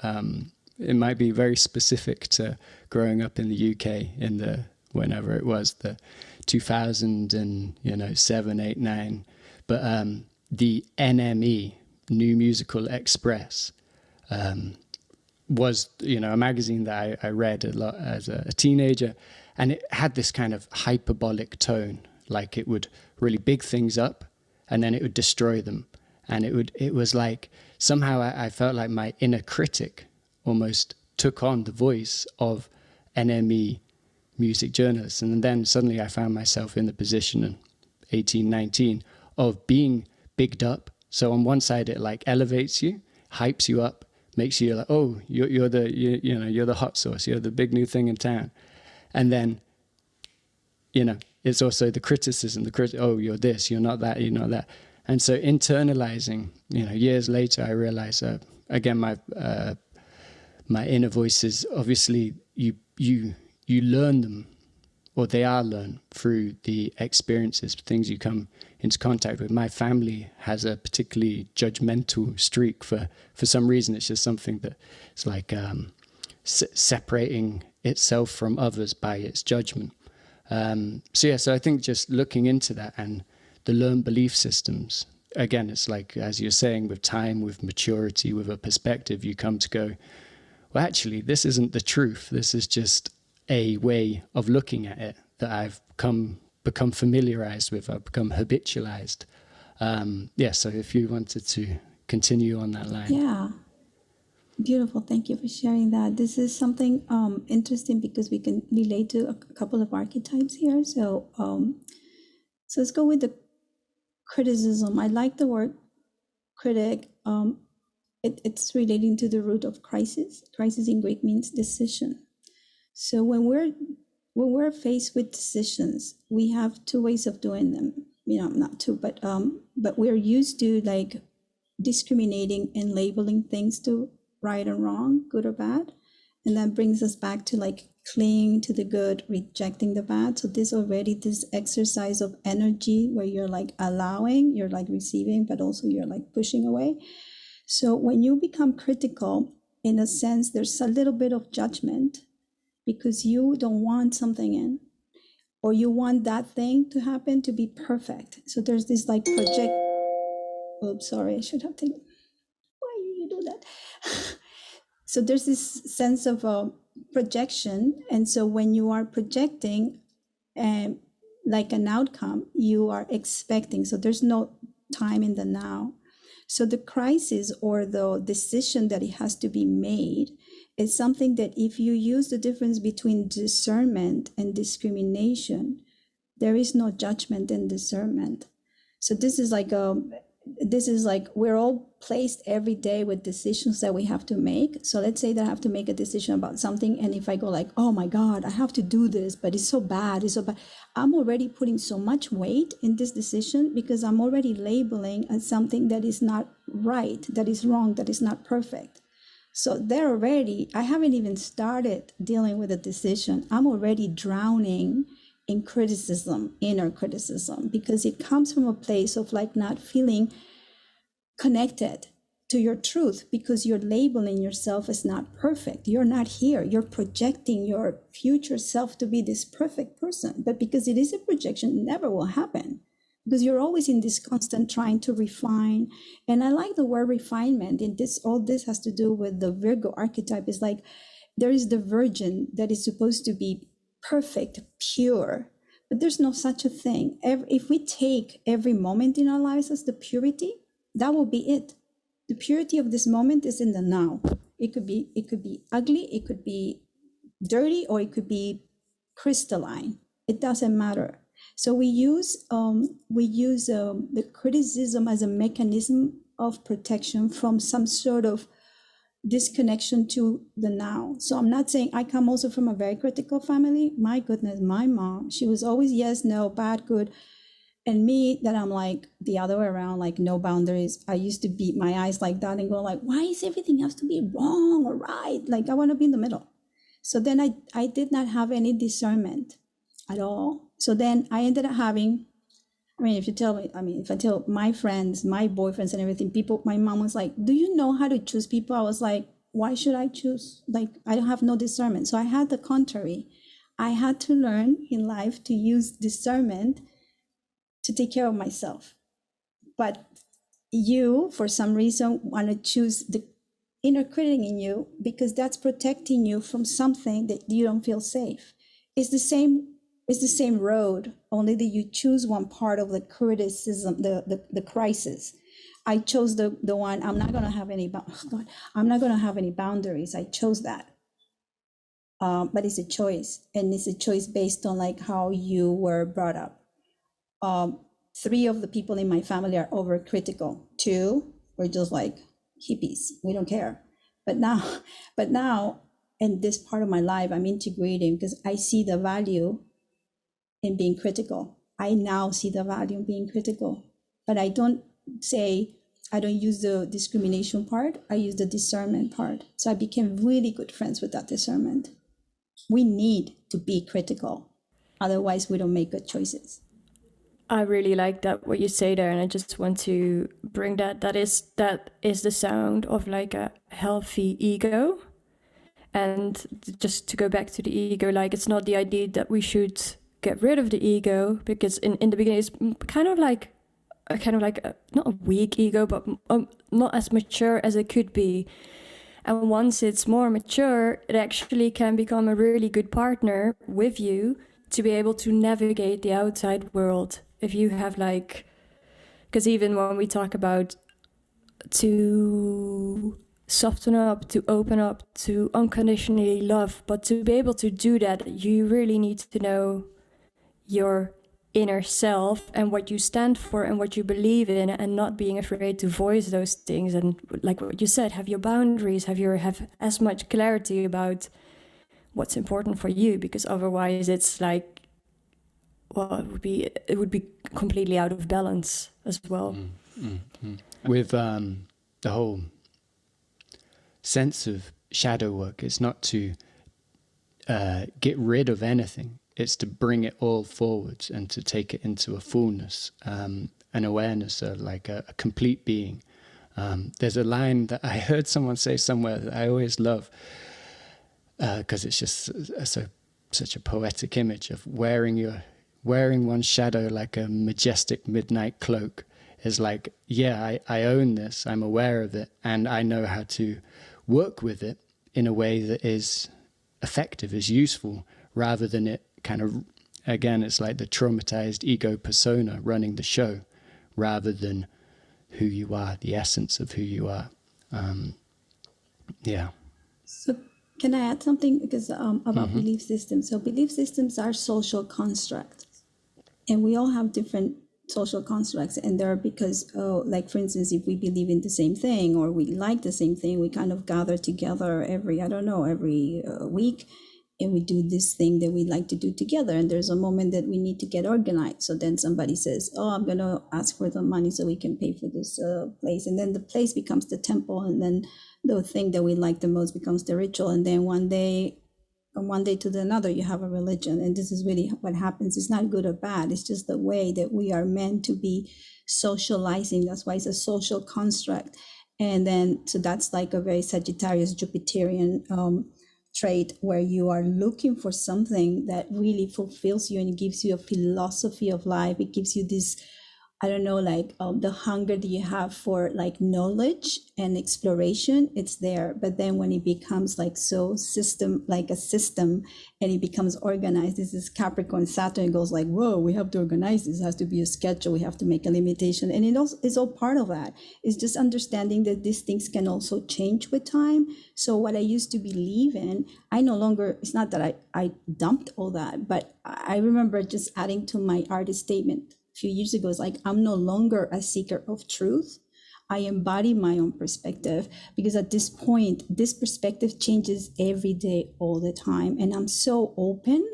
It might be very specific to growing up in the UK in the whenever it was, the 2007, 8, 9. But the NME, New Musical Express, was, a magazine that I read a lot as a teenager, and it had this kind of hyperbolic tone, like it would really big things up and then it would destroy them. And it was like, somehow I felt like my inner critic almost took on the voice of NME music journalists. And then suddenly I found myself in the position in 18, 19 of being bigged up. So on one side, it like elevates you, hypes you up, makes you like, oh, you're the hot sauce, you're the big new thing in town. And then, it's also the criticism, oh, you're this, you're not that, you're not that. And so internalizing, years later, I realized, again, my inner voices, obviously you learn them, or they are learned through the experiences, things you come into contact with. My family has a particularly judgmental streak for some reason. It's just something that it's like separating itself from others by its judgment. So I think just looking into that and the learned belief systems, again, it's like, as you're saying, with time, with maturity, with a perspective, you come to go, well, actually, this isn't the truth. This is just a way of looking at it that I've become familiarized with. I've become habitualized. So if you wanted to continue on that line. Yeah, beautiful. Thank you for sharing that. This is something interesting because we can relate to a couple of archetypes here. So let's go with the criticism. I like the word critic. It's relating to the root of crisis. Crisis in Greek means decision. So when we're faced with decisions, we have two ways of doing them. Not two, but we're used to like discriminating and labeling things to right and wrong, good or bad, and that brings us back to like clinging to the good, rejecting the bad. So this exercise of energy where you're like allowing, you're like receiving, but also you're like pushing away. So when you become critical, in a sense, there's a little bit of judgment because you don't want something in, or you want that thing to happen to be perfect. So there's this like oops, sorry, I should have taken, why do you do that? So there's this sense of projection. And so when you are projecting like an outcome, you are expecting. So there's no time in the now. So the crisis or the decision that it has to be made is something that if you use the difference between discernment and discrimination, there is no judgment in discernment. So this is like we're all placed every day with decisions that we have to make. So let's say that I have to make a decision about something, and if I go like, oh my God, I have to do this, but it's so bad, I'm already putting so much weight in this decision because I'm already labeling as something that is not right, that is wrong, that is not perfect. So I haven't even started dealing with a decision. I'm already drowning in criticism, inner criticism, because it comes from a place of like not feeling connected to your truth because you're labeling yourself as not perfect. You're not here. You're projecting your future self to be this perfect person. But because it is a projection, it never will happen because you're always in this constant trying to refine. And I like the word refinement. And all this has to do with the Virgo archetype. Is like there is the virgin that is supposed to be perfect, pure, but there's no such a thing. If we take every moment in our lives as the purity, that will be it. The purity of this moment is in the now. It could be ugly, it could be dirty, or it could be crystalline. It doesn't matter. So we use the criticism as a mechanism of protection from some sort of disconnection to the now. So I'm not saying, I come also from a very critical family. My goodness, my mom, she was always yes, no, bad, good. And me, that I'm like the other way around, like no boundaries. I used to beat my eyes like that and go like, why is everything has to be wrong or right? Like I want to be in the middle. So then I did not have any discernment at all. So then I ended up having I mean, if I tell my friends, my boyfriends and everything, people, my mom was like, do you know how to choose people? I was like, why should I choose? Like, I don't have no discernment. So I had the contrary. I had to learn in life to use discernment to take care of myself. But you, for some reason, want to choose the inner critic in you because that's protecting you from something that you don't feel safe. It's the same road, only that you choose one part of the criticism, the crisis. I chose the one, I'm not going to have any, I'm not going to have any boundaries. I chose that. But it's a choice, and it's a choice based on like how you were brought up. 3 of the people in my family are overcritical. 2 were just like hippies. We don't care. But now, in this part of my life, I'm integrating because I see the value in being critical. I now see the value in being critical, but I don't use the discrimination part. I use the discernment part. So I became really good friends with that discernment. We need to be critical. Otherwise, we don't make good choices. I really like that what you say there, and I just want to bring that is the sound of like a healthy ego. And just to go back to the ego, like it's not the idea that we should get rid of the ego, because in the beginning it's kind of like not a weak ego, but not as mature as it could be. And once it's more mature, it actually can become a really good partner with you to be able to navigate the outside world. If you have like, because even when we talk about to soften up, to open up, to unconditionally love, but to be able to do that, you really need to know your inner self and what you stand for and what you believe in, and not being afraid to voice those things. And like what you said, have your boundaries, have as much clarity about what's important for you, because otherwise it's like, well, it would be completely out of balance as well. With the whole sense of shadow work, it's not to get rid of anything. It's to bring it all forwards and to take it into a fullness, an awareness, like a complete being. There's a line that I heard someone say somewhere that I always love, because it's just such a poetic image of wearing one's shadow like a majestic midnight cloak. Is like, yeah, I own this, I'm aware of it, and I know how to work with it in a way that is effective, is useful, rather than it kind of, again, it's like the traumatized ego persona running the show, rather than who you are, the essence of who you are. Yeah. So can I add something? Because about belief systems. So belief systems are social constructs, and we all have different social constructs, and they're because, like for instance, if we believe in the same thing or we like the same thing, we kind of gather together every week, and we do this thing that we like to do together. And there's a moment that we need to get organized. So then somebody says, oh, I'm going to ask for the money so we can pay for this place. And then the place becomes the temple. And then the thing that we like the most becomes the ritual. And then from one day to the another, you have a religion. And this is really what happens. It's not good or bad. It's just the way that we are meant to be socializing. That's why it's a social construct. And then, so that's like a very Sagittarius Jupiterian trait, where you are looking for something that really fulfills you and it gives you a philosophy of life. It gives you this, I don't know, like the hunger that you have for like knowledge and exploration, it's there. But then when it becomes like like a system, and it becomes organized, this is Capricorn Saturn, it goes like, whoa, we have to organize this. It has to be a schedule. We have to make a limitation. And it's all part of that. It's just understanding that these things can also change with time. So what I used to believe in, I no longer, it's not that I dumped all that, but I remember just adding to my artist statement a few years ago, it's like, I'm no longer a seeker of truth. I embody my own perspective, because at this point, this perspective changes every day, all the time. And I'm so open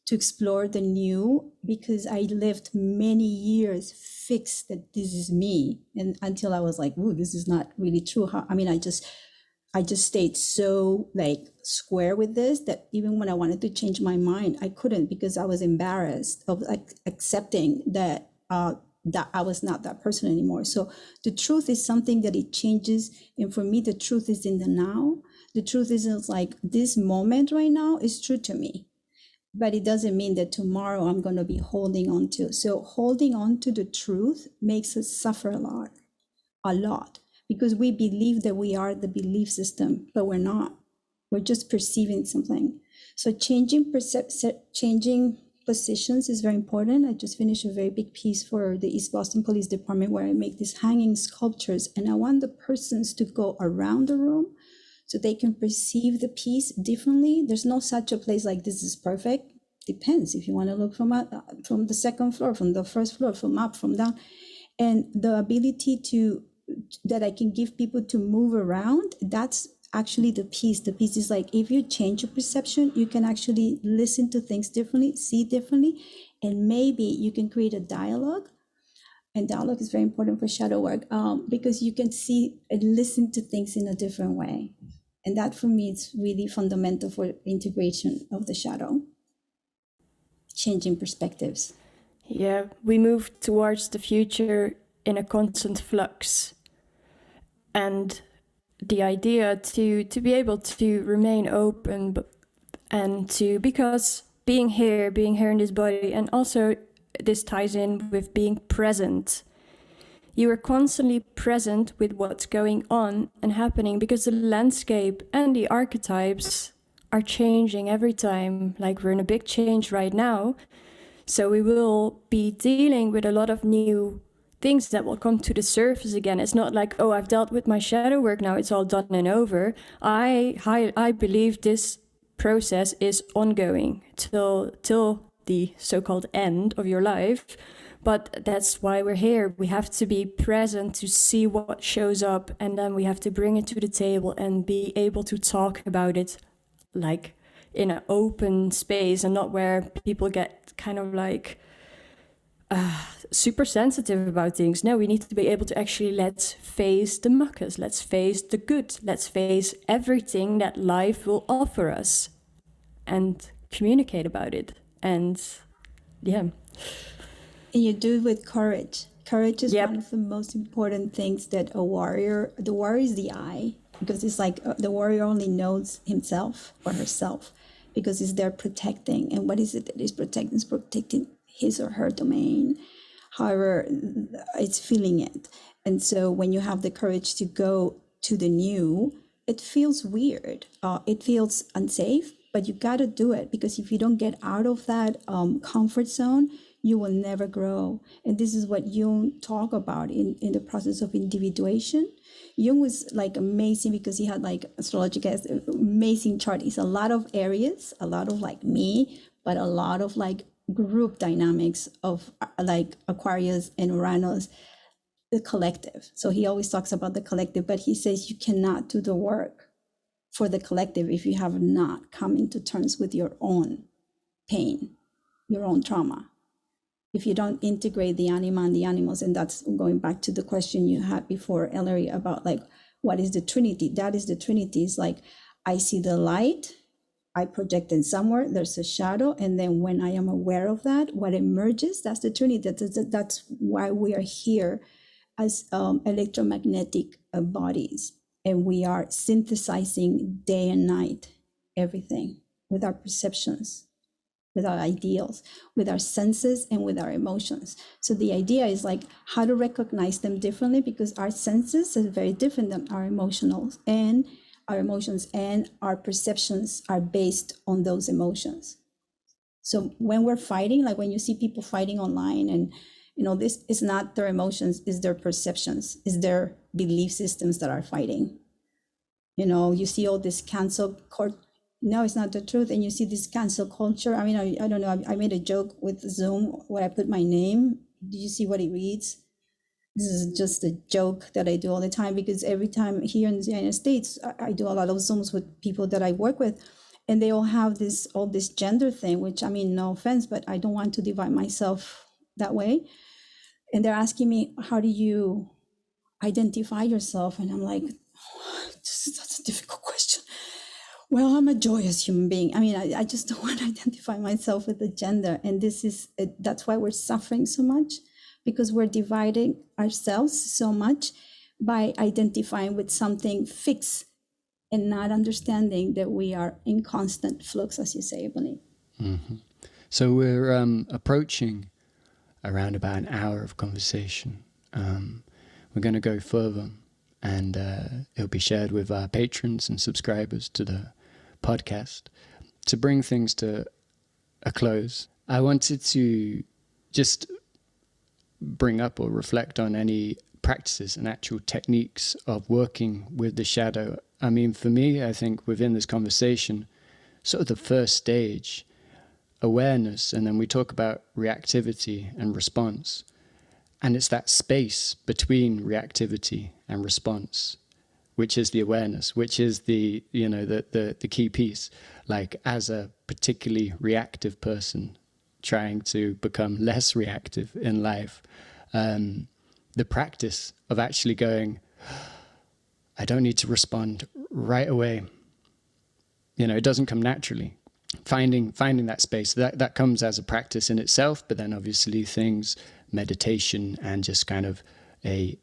to explore the new, because I lived many years fixed that this is me. And until I was like, ooh, this is not really true. I just stayed so like square with this that even when I wanted to change my mind, I couldn't, because I was embarrassed of like accepting that that I was not that person anymore. So the truth is something that it changes. And for me, the truth is in the now. The truth is like this moment right now is true to me. But it doesn't mean that tomorrow I'm going to be holding on to. So holding on to the truth makes us suffer a lot, because we believe that we are the belief system, but we're not. We're just perceiving something. So changing positions is very important. I just finished a very big piece for the East Boston Police Department where I make these hanging sculptures, and I want the persons to go around the room so they can perceive the piece differently. There's no such a place like this is perfect. Depends if you want to look from the second floor, from the first floor, from up, from down. And the ability that I can give people to move around, that's actually the piece. The piece is like, if you change your perception, you can actually listen to things differently, see differently, and maybe you can create a dialogue. And dialogue is very important for shadow work, because you can see and listen to things in a different way. And that for me, it's really fundamental for integration of the shadow, changing perspectives. Yeah, we move towards the future in a constant flux. And the idea to be able to remain open and because being here in this body, and also this ties in with being present. You are constantly present with what's going on and happening, because the landscape and the archetypes are changing every time. Like, we're in a big change right now. So we will be dealing with a lot of new things that will come to the surface again. It's not like, oh, I've dealt with my shadow work, now it's all done and over. I believe this process is ongoing till the so-called end of your life. But that's why we're here. We have to be present to see what shows up, and then we have to bring it to the table and be able to talk about it like in an open space, and not where people get kind of like super sensitive about things. No, we need to be able to actually, let's face the muckers, let's face the good, let's face everything that life will offer us and communicate about it. And yeah. And you do it with courage. Courage is Yep. one of the most important things that the warrior is the I, because it's like the warrior only knows himself or herself, because it's there protecting. And what is it that is protecting? It's protecting his or her domain, however it's feeling it. And so when you have the courage to go to the new, it feels weird. It feels unsafe, but you got to do it, because if you don't get out of that comfort zone, you will never grow. And this is what Jung talked about in the process of individuation. Jung was like amazing, because he had like astrology, amazing chart. It's a lot of areas, a lot of like me, but a lot of like group dynamics of like Aquarius and Uranus, the collective. So he always talks about the collective, but he says you cannot do the work for the collective if you have not come into terms with your own pain, your own trauma. If you don't integrate the anima and the animals, and that's going back to the question you had before, Ellery, about like, what is the Trinity? That is the Trinity. It's like, I see the light, I project it somewhere, there's a shadow, and then when I am aware of that, what emerges, that's the Trinity. That's why we are here as electromagnetic bodies, and we are synthesizing day and night, everything, with our perceptions, with our ideals, with our senses, and with our emotions. So the idea is like how to recognize them differently, because our senses are very different than our emotions, and our perceptions are based on those emotions. So when we're fighting, like when you see people fighting online, and this is not their emotions, it's their perceptions, it's their belief systems that are fighting. You see all this cancel culture. No, it's not the truth. And you see this cancel culture. I mean, I don't know. I made a joke with Zoom where I put my name. Do you see what it reads? This is just a joke that I do all the time, because every time here in the United States, I do a lot of Zooms with people that I work with, and they all have all this gender thing, which, I mean, no offense, but I don't want to divide myself that way. And they're asking me, how do you identify yourself? And I'm like, that's a difficult question. Well, I'm a joyous human being. I mean, I just don't want to identify myself with a gender. And that's why we're suffering so much, because we're dividing ourselves so much by identifying with something fixed and not understanding that we are in constant flux, as you say, Ebony. Mm-hmm. So we're approaching around about an hour of conversation. We're going to go further, and it'll be shared with our patrons and subscribers to the podcast. To bring things to a close, I wanted to just bring up or reflect on any practices and actual techniques of working with the shadow. I mean, for me, I think within this conversation, sort of the first stage, awareness, and then we talk about reactivity and response. And it's that space between reactivity and response, which is the awareness, which is the, you know, the key piece. Like, as a particularly reactive person trying to become less reactive in life, the practice of actually going, I don't need to respond right away. You know, it doesn't come naturally. Finding that space, that comes as a practice in itself, but then obviously things, meditation, and just kind of a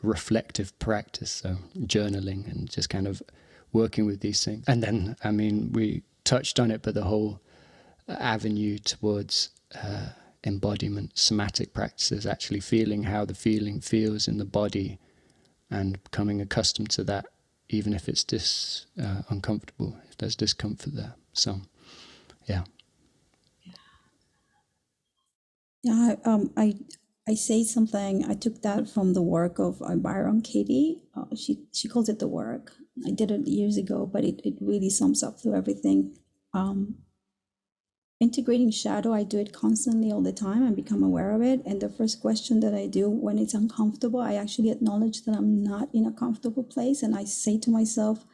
reflective practice, so journaling and just kind of working with these things. And then, I mean, we touched on it, but the whole avenue towards embodiment, somatic practices, actually feeling how the feeling feels in the body and becoming accustomed to that, even if it's uncomfortable, if there's discomfort there. So, yeah. Yeah, I say something. I took that from the work of Byron Katie. She calls it the work. I did it years ago, but it really sums up through everything. Integrating shadow, I do it constantly all the time. I become aware of it. And the first question that I do when it's uncomfortable, I actually acknowledge that I'm not in a comfortable place. And I say to myself,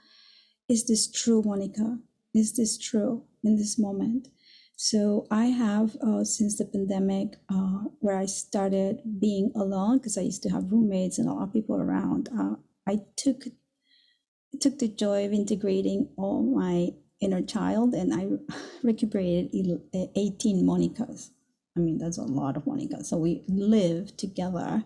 is this true, Monika? Is this true in this moment? So I have, since the pandemic, where I started being alone, because I used to have roommates and a lot of people around, I took the joy of integrating all my inner child, and I recuperated 18 Monikas. I mean, that's a lot of Monikas. So we live together.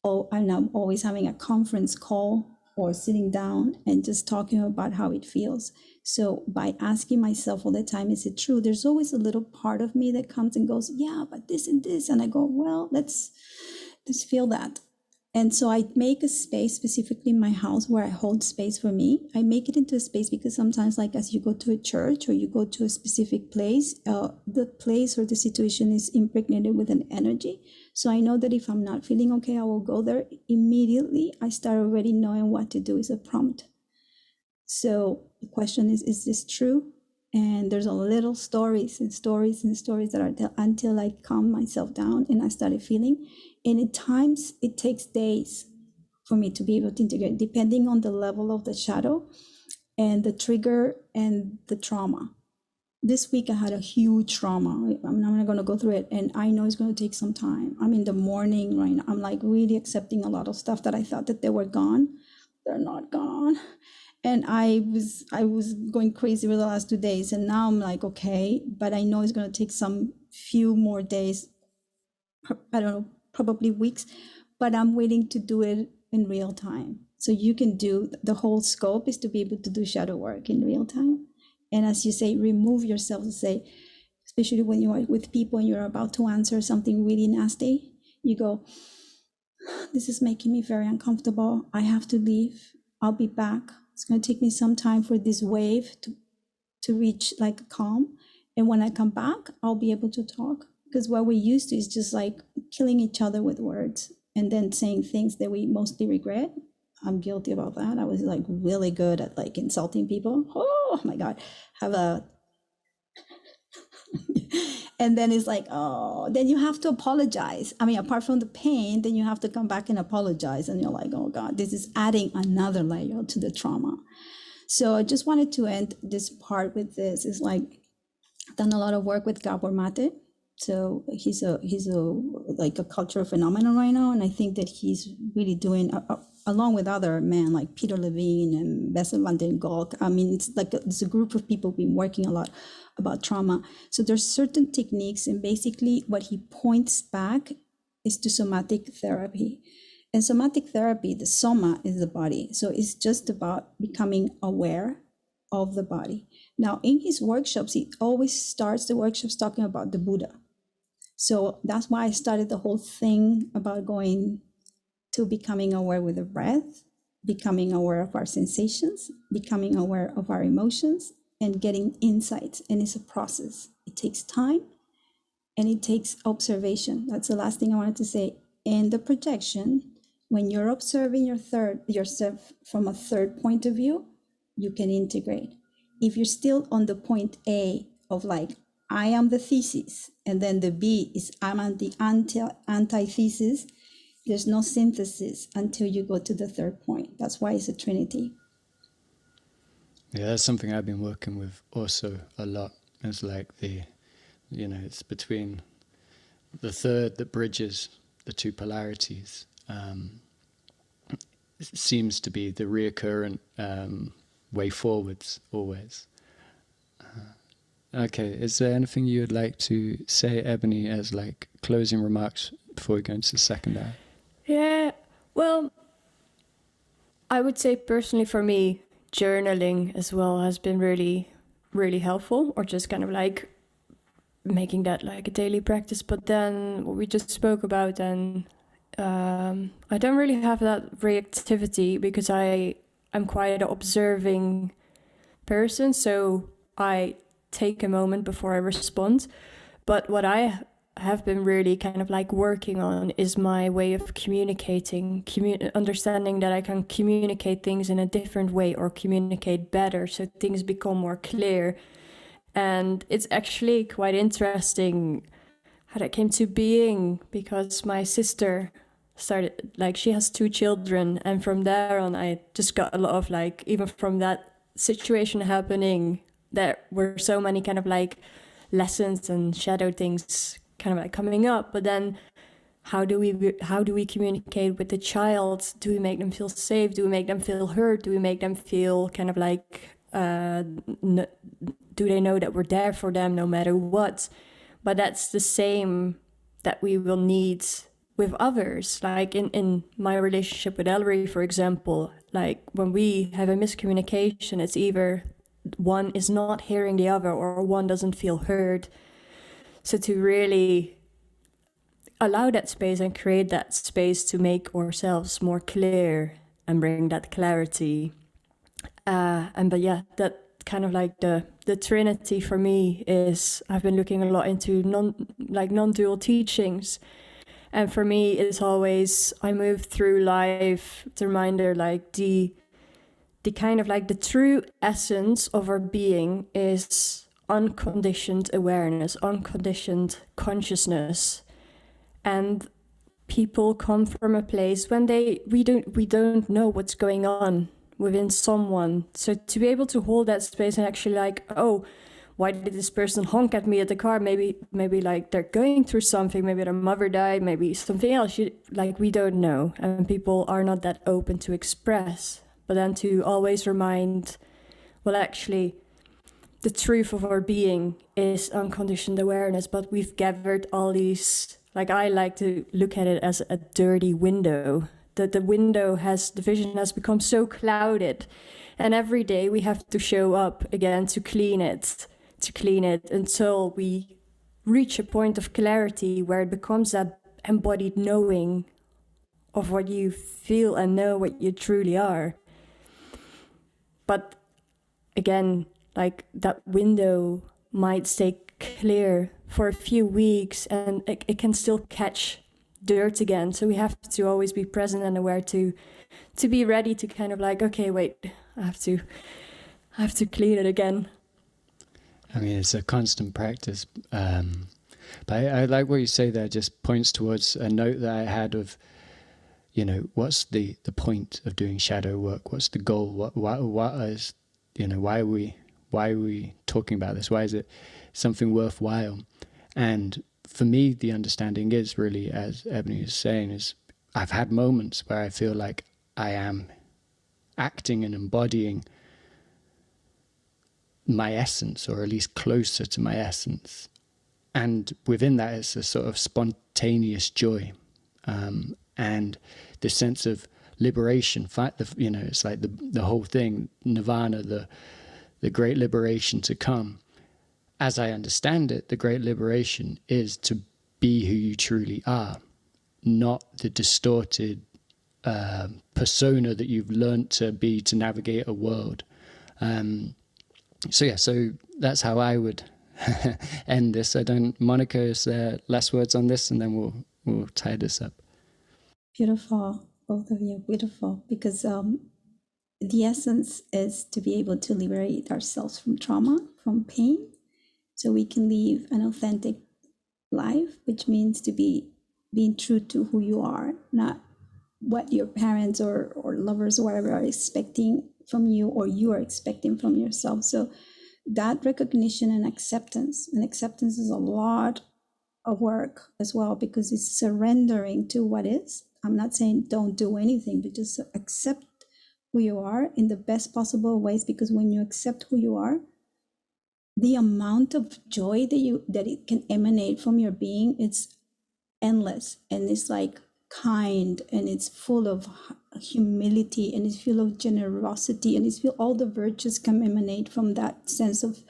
Oh, and I'm always having a conference call or sitting down and just talking about how it feels. So by asking myself all the time, is it true? There's always a little part of me that comes and goes, yeah, but this and this. And I go, well, let's feel that. And so I make a space specifically in my house where I hold space for me. I make it into a space because sometimes, like as you go to a church or you go to a specific place, the place or the situation is impregnated with an energy. So I know that if I'm not feeling okay, I will go there immediately. I start already knowing what to do is a prompt. So the question is this true? And there's a little stories and stories and stories that are until I calm myself down and I started feeling. And at times it takes days for me to be able to integrate, depending on the level of the shadow and the trigger and the trauma. This week I had a huge trauma. I'm not going to go through it, and I know it's going to take some time. I'm in the morning right now. I'm like really accepting a lot of stuff that I thought that they were gone. They're not gone. And I was going crazy for the last 2 days, and now I'm like, okay, but I know it's going to take some few more days. I don't know, probably weeks, but I'm willing to do it in real time. So you can do, the whole scope is to be able to do shadow work in real time. And as you say, remove yourself to say, especially when you are with people and you're about to answer something really nasty, you go, this is making me very uncomfortable. I have to leave. I'll be back. It's going to take me some time for this wave to reach like calm. And when I come back, I'll be able to talk. Because what we used to is just like killing each other with words and then saying things that we mostly regret. I'm guilty about that. I was like really good at like insulting people. Oh my God, and then it's like, oh, then you have to apologize. I mean, apart from the pain, then you have to come back and apologize. And you're like, oh God, this is adding another layer to the trauma. So I just wanted to end this part with this. It's like, I've done a lot of work with Gabor Mate. So he's a like a cultural phenomenon right now, and I think that he's really doing, along with other men like Peter Levine and Bessel van den Golk. I mean, it's a group of people who've been working a lot about trauma. So there's certain techniques, and basically what he points back is to somatic therapy. And somatic therapy, the soma is the body. So it's just about becoming aware of the body. Now, in his workshops, he always starts the workshops talking about the Buddha. So that's why I started the whole thing about going to becoming aware with the breath, becoming aware of our sensations, becoming aware of our emotions, and getting insights. And it's a process. It takes time and it takes observation. That's the last thing I wanted to say. And the projection, when you're observing yourself from a third point of view, you can integrate. If you're still on the point A of like, I am the thesis, and then the B is I'm the antithesis, there's no synthesis until you go to the third point. That's why it's a trinity. Yeah, that's something I've been working with also a lot. It's like it's between the third that bridges the two polarities. It seems to be the reoccurrent way forwards always. Okay, is there anything you would like to say, Ebony, as like closing remarks before we go into the second hour? Yeah, well, I would say personally for me, journaling as well has been really, really helpful, or just kind of like making that like a daily practice. But then what we just spoke about, and I don't really have that reactivity because I'm quite an observing person, so I take a moment before I respond. But what I have been really kind of like working on is my way of communicating, understanding that I can communicate things in a different way or communicate better so things become more clear. And it's actually quite interesting how that came to being, because my sister started, like, she has 2 children, and from there on I just got a lot of like, even from that situation happening, there were so many kind of like lessons and shadow things kind of like coming up. But then how do we communicate with the child? Do we make them feel safe? Do we make them feel heard? Do we make them feel kind of like do they know that we're there for them no matter what? But that's the same that we will need with others. Like in my relationship with Ellery, for example, like when we have a miscommunication, it's either one is not hearing the other or one doesn't feel heard. So to really allow that space and create that space to make ourselves more clear and bring that clarity. But yeah, that kind of like the trinity for me is, I've been looking a lot into non-dual teachings. And for me, it's always, I move through life, the reminder, like the kind of like the true essence of our being is unconditioned awareness, unconditioned consciousness. And people come from a place when we don't know what's going on within someone. So to be able to hold that space and actually like, oh, why did this person honk at me at the car? Maybe like they're going through something. Maybe their mother died. Maybe something else. We don't know. And people are not that open to express. But then to always remind, well, actually, the truth of our being is unconditioned awareness. But we've gathered all these, like I like to look at it as a dirty window. That the window the vision has become so clouded. And every day we have to show up again to clean it until we reach a point of clarity where it becomes that embodied knowing of what you feel and know what you truly are. But again, like that window might stay clear for a few weeks and it can still catch dirt again. So we have to always be present and aware to be ready to kind of like, okay, wait, I have to clean it again. I mean, it's a constant practice. But I like what you say there, just points towards a note that I had of, what's the point of doing shadow work? What's the goal? What is, why are we talking about this? Why is it something worthwhile? And for me, the understanding is really, as Ebony is saying, is I've had moments where I feel like I am acting and embodying my essence, or at least closer to my essence. And within that is a sort of spontaneous joy. and the sense of liberation. It's like the whole thing, nirvana, the great liberation to come. As I understand it, the great liberation is to be who you truly are, not the distorted persona that you've learned to be to navigate a world. So that's how I would end this. Monika, is there last words on this, and then we'll tie this up? Beautiful, both of you, beautiful, because the essence is to be able to liberate ourselves from trauma, from pain, so we can live an authentic life, which means to be being true to who you are, not what your parents or lovers or whatever are expecting from you, or you are expecting from yourself. So that recognition and acceptance is a lot of work as well, because it's surrendering to what is. I'm not saying don't do anything, but just accept who you are in the best possible ways, because when you accept who you are, the amount of joy that it can emanate from your being, it's endless, and it's like kind, and it's full of humility, and it's full of generosity, and it's feel all the virtues can emanate from that sense of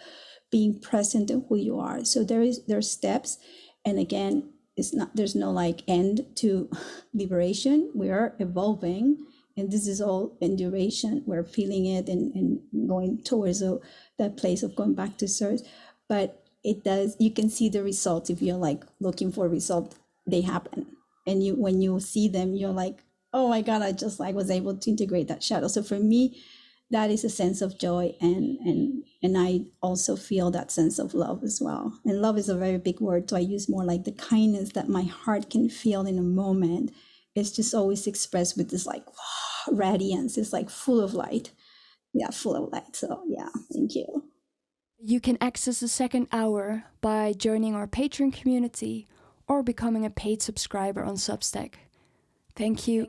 being present in who you are. So there's steps, and again, there's no like end to liberation. We are evolving, and this is all in duration. We're feeling it and going towards that place of going back to source. But you can see the results. If you're like looking for results, they happen. And when you see them, you're like, oh my God, I just like was able to integrate that shadow. So for me, that is a sense of joy, and I also feel that sense of love as well. And love is a very big word, so I use more like the kindness that my heart can feel in a moment. It's just always expressed with this like radiance. It's like full of light. Yeah, full of light. So yeah, thank you. You can access the second hour by joining our Patreon community or becoming a paid subscriber on Substack. Thank you.